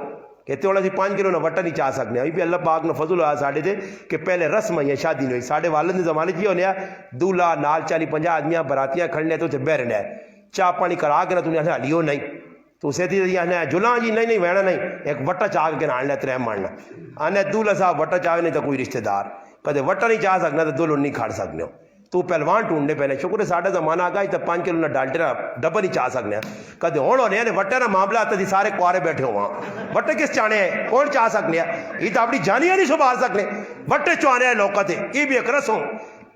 کہتے ہونا سی 5 کلو نہ وٹا نہیں چاہ سکنے ابھی بھی اللہ پاک نے فضل ہوا ساڑھے تھے کہ پہلے رسم ہے شادی نہیں ہوئی ساڑھے والد نے زمانے جی ہونے دولہ نال 40-50 آدمیاں براتیاں کھڑنے تو بہرن ہے چاہ پانی کرا کے نہ تو نے ہلیو نہیں تو اسے تھی جلان جی نہیں وینا نہیں ایک وٹا چاہ کے نال لیتے رہے مارنا آنے دولہ صاحب وٹا چاہ نہیں تو کوئی رشتہ دار کدے وٹا نہیں چاہ سکنا تو دولہ نہیں کھاڑ سکنے ہو تو پہلوان ٹونڈنے پہلے شکر ہے ساڑھا زمانہ آگا ہی تو 5 کلو نہ ڈالٹے نہ ڈبا نہیں چاہ سکنے کدے ہون ہونے ہیں وٹے نہ معاملہ آتا تھی سارے کوارے بیٹھے ہوا وٹے کس چاہنے ہیں کون چاہ سکنے ہیں یہ تو اپنی جانیاں نہیں سبھار سکنے وٹے چوانے ہیں لوگا تھے یہ بھی ایک رسم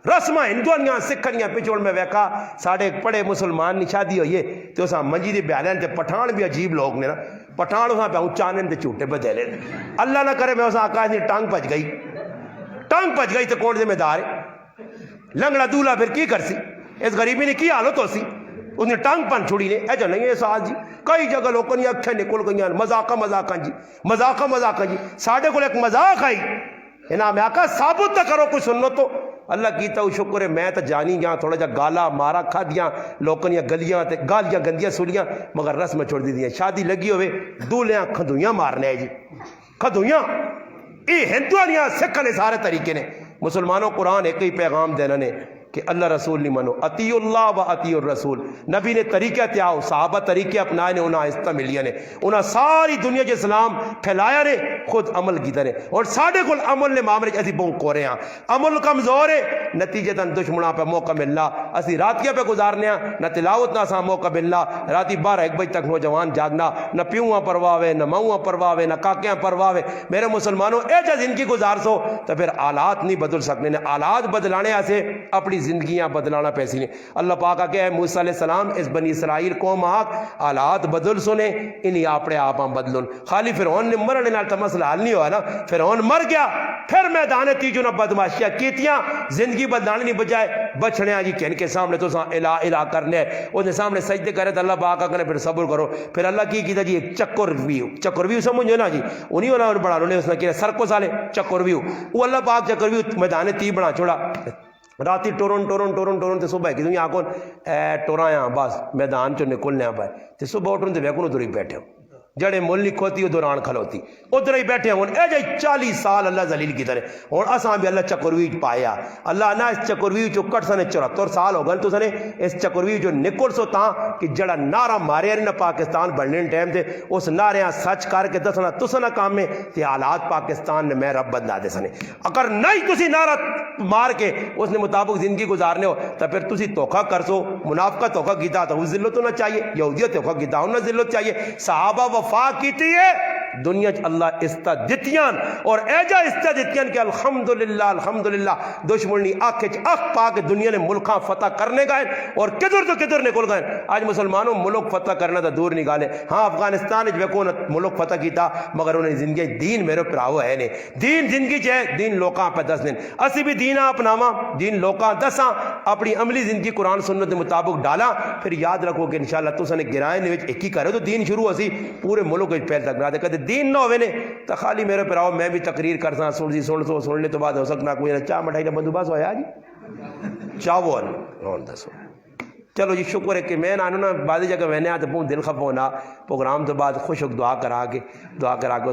رسمہ ہندوانیاں سکھنیاں پچھوڑ میں ویکا ساڑھے ایک پڑے مسلمان نشادی ہوئی ہے تو اساں منجی دی بیالین تے پٹھان بھی عجیب لوگ نے نا پٹھان اساں پہ اونچانے تے چھوٹے پہ دے لے اللہ نہ کرے میں اساں آقا دی ٹانگ پچ گئی تو کون ذمہ دار ہے لنگڑا دولہ پھر کی کر سی اس غریبی نے کی حالت ہو سی اس نے ٹانگ پن چھوڑی نے ایجا نہیں ہے ساز جی کئی جگہ لوگوں نے اکھیں نکل گئیں مذاقہ جی ساڑھے کو ایک مذاق آئی انہاں میں آقا ثابت نہ کرو کوئی سنو تو اللہ کیتا ہوں شکر ہے میں تو جانی گیا تھوڑا جا گالا مارا کھا دیاں لوگوں نے گلیاں تے گالیاں گندیاں سولیاں مگر رسم چھوڑ دی دیاں شادی لگی ہوئے دولہاں کھدویاں مارنے ہیں جی کھدویاں یہ ہندوانیاں سکھاں نے سارے طریقے نے مسلمانوں قرآن ایک ہی پیغام دینا نے کہ اللہ رسول نہیں منو اطیع اللہ و اطیع الرسول نبی نے طریقہ تیاؤ صحابہ طریقے اپنائے نے انہاں آہستہ ملیا نے انہاں ساری دنیا کے اسلام پھیلایا نے خود عمل کیتا نے اور ساڑھے کل عمل نے معاملے ایسی بہن کورے ہیں عمل کمزور ہے نتیجہ تن دشمنہ پہ موقع ملنا اسی راتیاں پہ گزارنے ہیں نہ تلاوت نہ سا موقع ملنا راتی 12-1 بجے تک نوجوان جاگنا نہ پیوہاں پرواوے نہ ماؤں پرواوے نہ کاکیاں پرواوے میرے مسلمانوں ایجا زندگی گزار سو تو پھر آلات نہیں بدل سکنے نے آلات بدلانے ایسے اپنی زندگیاں بدلانا پیسی نے اللہ پاک کہ اے موسیٰ علیہ السلام اس بنی اسرائیل قوم آگ آلات بدل سنے انہی اپنے آپاں بدلن خالی فرعون نے مرنے نال تو مسئلہ حل نہیں ہوا نا فرعون مر گیا پھر میدان تیجو نہ بدماشیاں کیتیاں زندگی بدلانے نہیں بجائے بچھنے آجی کہ ان کے سامنے تو الہ کرنے اس نے سامنے سجدے کرے تو اللہ پاک کرنے پھر صبر کرو پھر اللہ کی کیتا جی ایک چکر ویو سمجھو نا جی انہی ہونا بڑا انہوں نے اس نے کیا سرکو سالے چکر ویو وہ اللہ پاک چکر ویو میدان تی بنا چھوڑا راتی ٹورن تے صبح کی دنیا آکون ٹورایاں بس میدان چو نکلنے آ پائے تے صبح اٹھن تے ویکون ادھر ہی بیٹھے ہو جڑے ملک کھوتی دوران کھلوتی ادھر ہی بیٹھے ہوں اے جائے 40 سال اللہ ذلیل کی طرح اور اساں بھی اللہ چکرویج پایا اللہ نہ اس چکرویج چو کٹ سنے 74 سال ہو گئے تو سنے اس چکرویج جو نکل سو تاں کہ جڑا نعرہ مارے نہ پاکستان بڑھنے ٹائم تے اس نعرے سچ کر کے دسنا تسنا کام میں تے حالات پاکستان نے میں رب بدلا دے سنے اگر نہیں تسی نعرہ مار کے اس نے مطابق زندگی گزارنے ہو تو پھر تسی دھوکا کر سو منافقہ دھوکا کیتا تو ذلت ہونا چاہیے یہودیت دھوکا کیتا ہونا ذلت چاہیے صحابہ وفا کیتی ہے دنیا چ اللہ عزت دتیاں اور ایجا عزت دتیاں کہ الحمدللہ دشمنی آنکھ اخ پا کے دنیا نے ملکاں فتح کرنے گئے اور کدھر تو کدھر نکل گئے. آج مسلمانوں ملک فتح کرنا تو دور نکالے. ہاں افغانستان ویکو ملک فتح کیتا مگر انہیں زندگی دین میرے پراو ہے نہیں. دین زندگی چاہے دین لوکاں پہ دس دن اسی بھی دین اپناواں دین لوکاں دساں اپنی عملی زندگی قرآن سنت کے مطابق ڈالا. پھر یاد رکھو کہ انشاءاللہ تو سنے گرائیں نے ایک ہی کرے تو دین شروع اسی پورے ملک پہل تک بنا دے. کہتے دین نہ ہوئے نے تو خالی میرے پراو میں بھی تقریر کرساں سننے تو بعد ہو سکنا کوئی نہ چاہ مٹھائی نہ بندوباس ہویا جی چاول رون دسو. چلو جی شکر ہے کہ میں نہ نا بعض جگہ میں نے آتے پہنچ دل خفا ہونا پروگرام تو بعد خوش ہو دعا کرا کے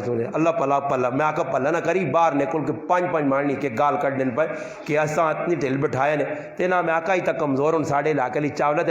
سنے اللہ پلا پلا میں آکا پلا نہ کری باہر نکل کے پانچ مارنی کے گال کٹ دن پہ کہ ایسا اتنی ڈھل بٹھایا نے تینا میں آکا ہی تک کمزور ہوں ساڑھے علاقے لی چاولہ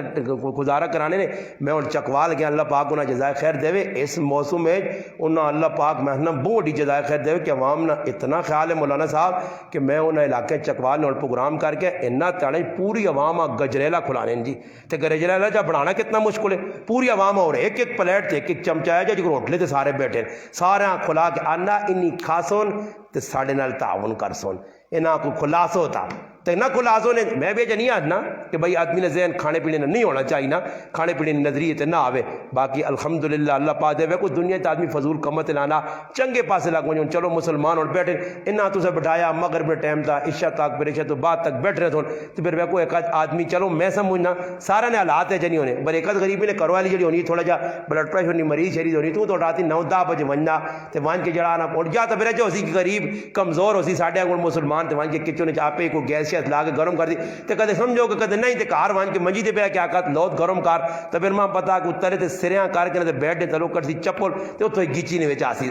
گزارا کرانے نے میں ان چکوال گیا. اللہ پاک انہیں جزائے خیر دے اس موسم میں انہیں اللہ پاک محنہ بہت جزائے خیر دے کہ عوام نہ اتنا خیال ہے مولانا صاحب کہ میں انہیں علاقے چکوال نے پروگرام کر کے انہا تاڑے پوری عوام گجریلا کھلانے جی تے گجریلا جا بنانا کتنا مشکل ہے. پوری عوام اور ایک ایک پلیٹ تے ایک ایک چمچہ ہے جو روٹلے تے سارے بیٹھے سارے کھلا کے آنا انی کھاسون تے ساڑے نال تعاون کر سون انہاں کو خلاص ہوتا تو نہ خلاصوں نے میں بھی نہیں آدنا کہ بھائی آدمی نے ذہن کھانے پینے نہیں ہونا چاہیے نا کھانے پینے نظریے تے نہ آوے. باقی الحمدللہ اللہ پاک دے کوئی دنیا تے آدمی فضول کمت لانا چنگے پاسے لگ گئے. چلو مسلمان اور بیٹھے انہاں تو سے بٹھایا مغرب میں ٹائم تھا عشاء تک پھر عشاء تو بعد تک بیٹھ رہے تھے تو پھر کو ایک آدمی چلو میں سمجھنا سارا نے حالات ہے جنی ہونے پر ایک غریبی نے کروا والی جڑی ہونی تھوڑا جا بلڈ پریشر نہیں مریض شریض ہونی تو رات 9-10 بجے وننا تے وان کے جڑانا پڑ جا تو پھر جو اسی غریب کمزور ہوسی ساڈے کو مسلمان تے وان کے کچوں نے چاپے کو گیس شیس لا کے گرم کر دی تے کدے سمجھو کہ کدے نہیں تے کار وان کے منجی دے پیا کیا کات لوت گرم کار تے پھر ماں پتہ کو ترے تے سریاں کر کے تے بیٹھ دے تلو کر سی چپل تے اوتھے گیچی نے وچ آسی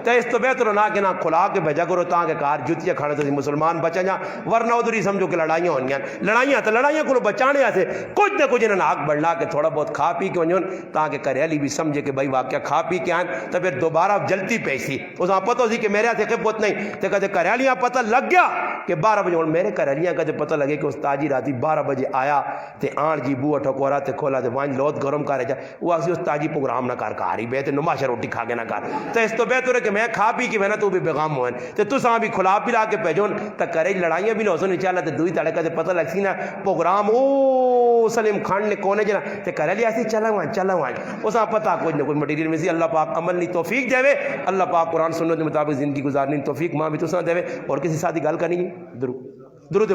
تے اس تو بہتر نہ کہ نہ کھلا کے بھیجا کرو تاں کہ کار جوتیاں کھڑے تے مسلمان بچا جا ورنہ ادھر ہی سمجھو کہ لڑائیاں ہونیاں لڑائیاں کو بچانے آسے کچھ نہ کچھ انہاں آگ بڑھنا کہ تھوڑا بہت کھا پی کے ونجون تاں کہ کریالی بھی سمجھے کہ بھائی واقعہ کھا پی کے آئیں تے پھر دوبارہ جلتی پیسی اس ہاں پتہ سی کہ میرے ہاتھ خبت نہیں تے کدے کریالیاں پتہ لگ گیا کہ 12 بجے میرے کریالیاں کدے پتہ لگے کہ استاد جی راتی 12 بجے آیا تے آن جی بوہ ٹھکورا تے کھولا تے وان لوت گرم کرے جا وہ اسی استاد جی پروگرام نہ کر کاری بے تے نماشا روٹی کھا کے نہ کر تے اس تو بہتر ہے کہ میں کھا پی کے میں تو بھی بیغام ہوئن تے تساں بھی کھلا پلا کے بھیجون تے کرے لڑائیاں بھی نہ ہوسن انشاءاللہ تے دوئی تاڑے کدے پتہ لگ سی نا پروگرام او سلیم خان نے کونے جنا تے کرے لیا سی چلا وان اساں پتہ کچھ نہ کچھ مٹیریل میں سی. اللہ پاک عمل نہیں توفیق دے اللہ پاک قرآن سنت کے مطابق زندگی گزارنے توفیق ماں بھی تساں دے اور کسی ساتھی گل کرنی درود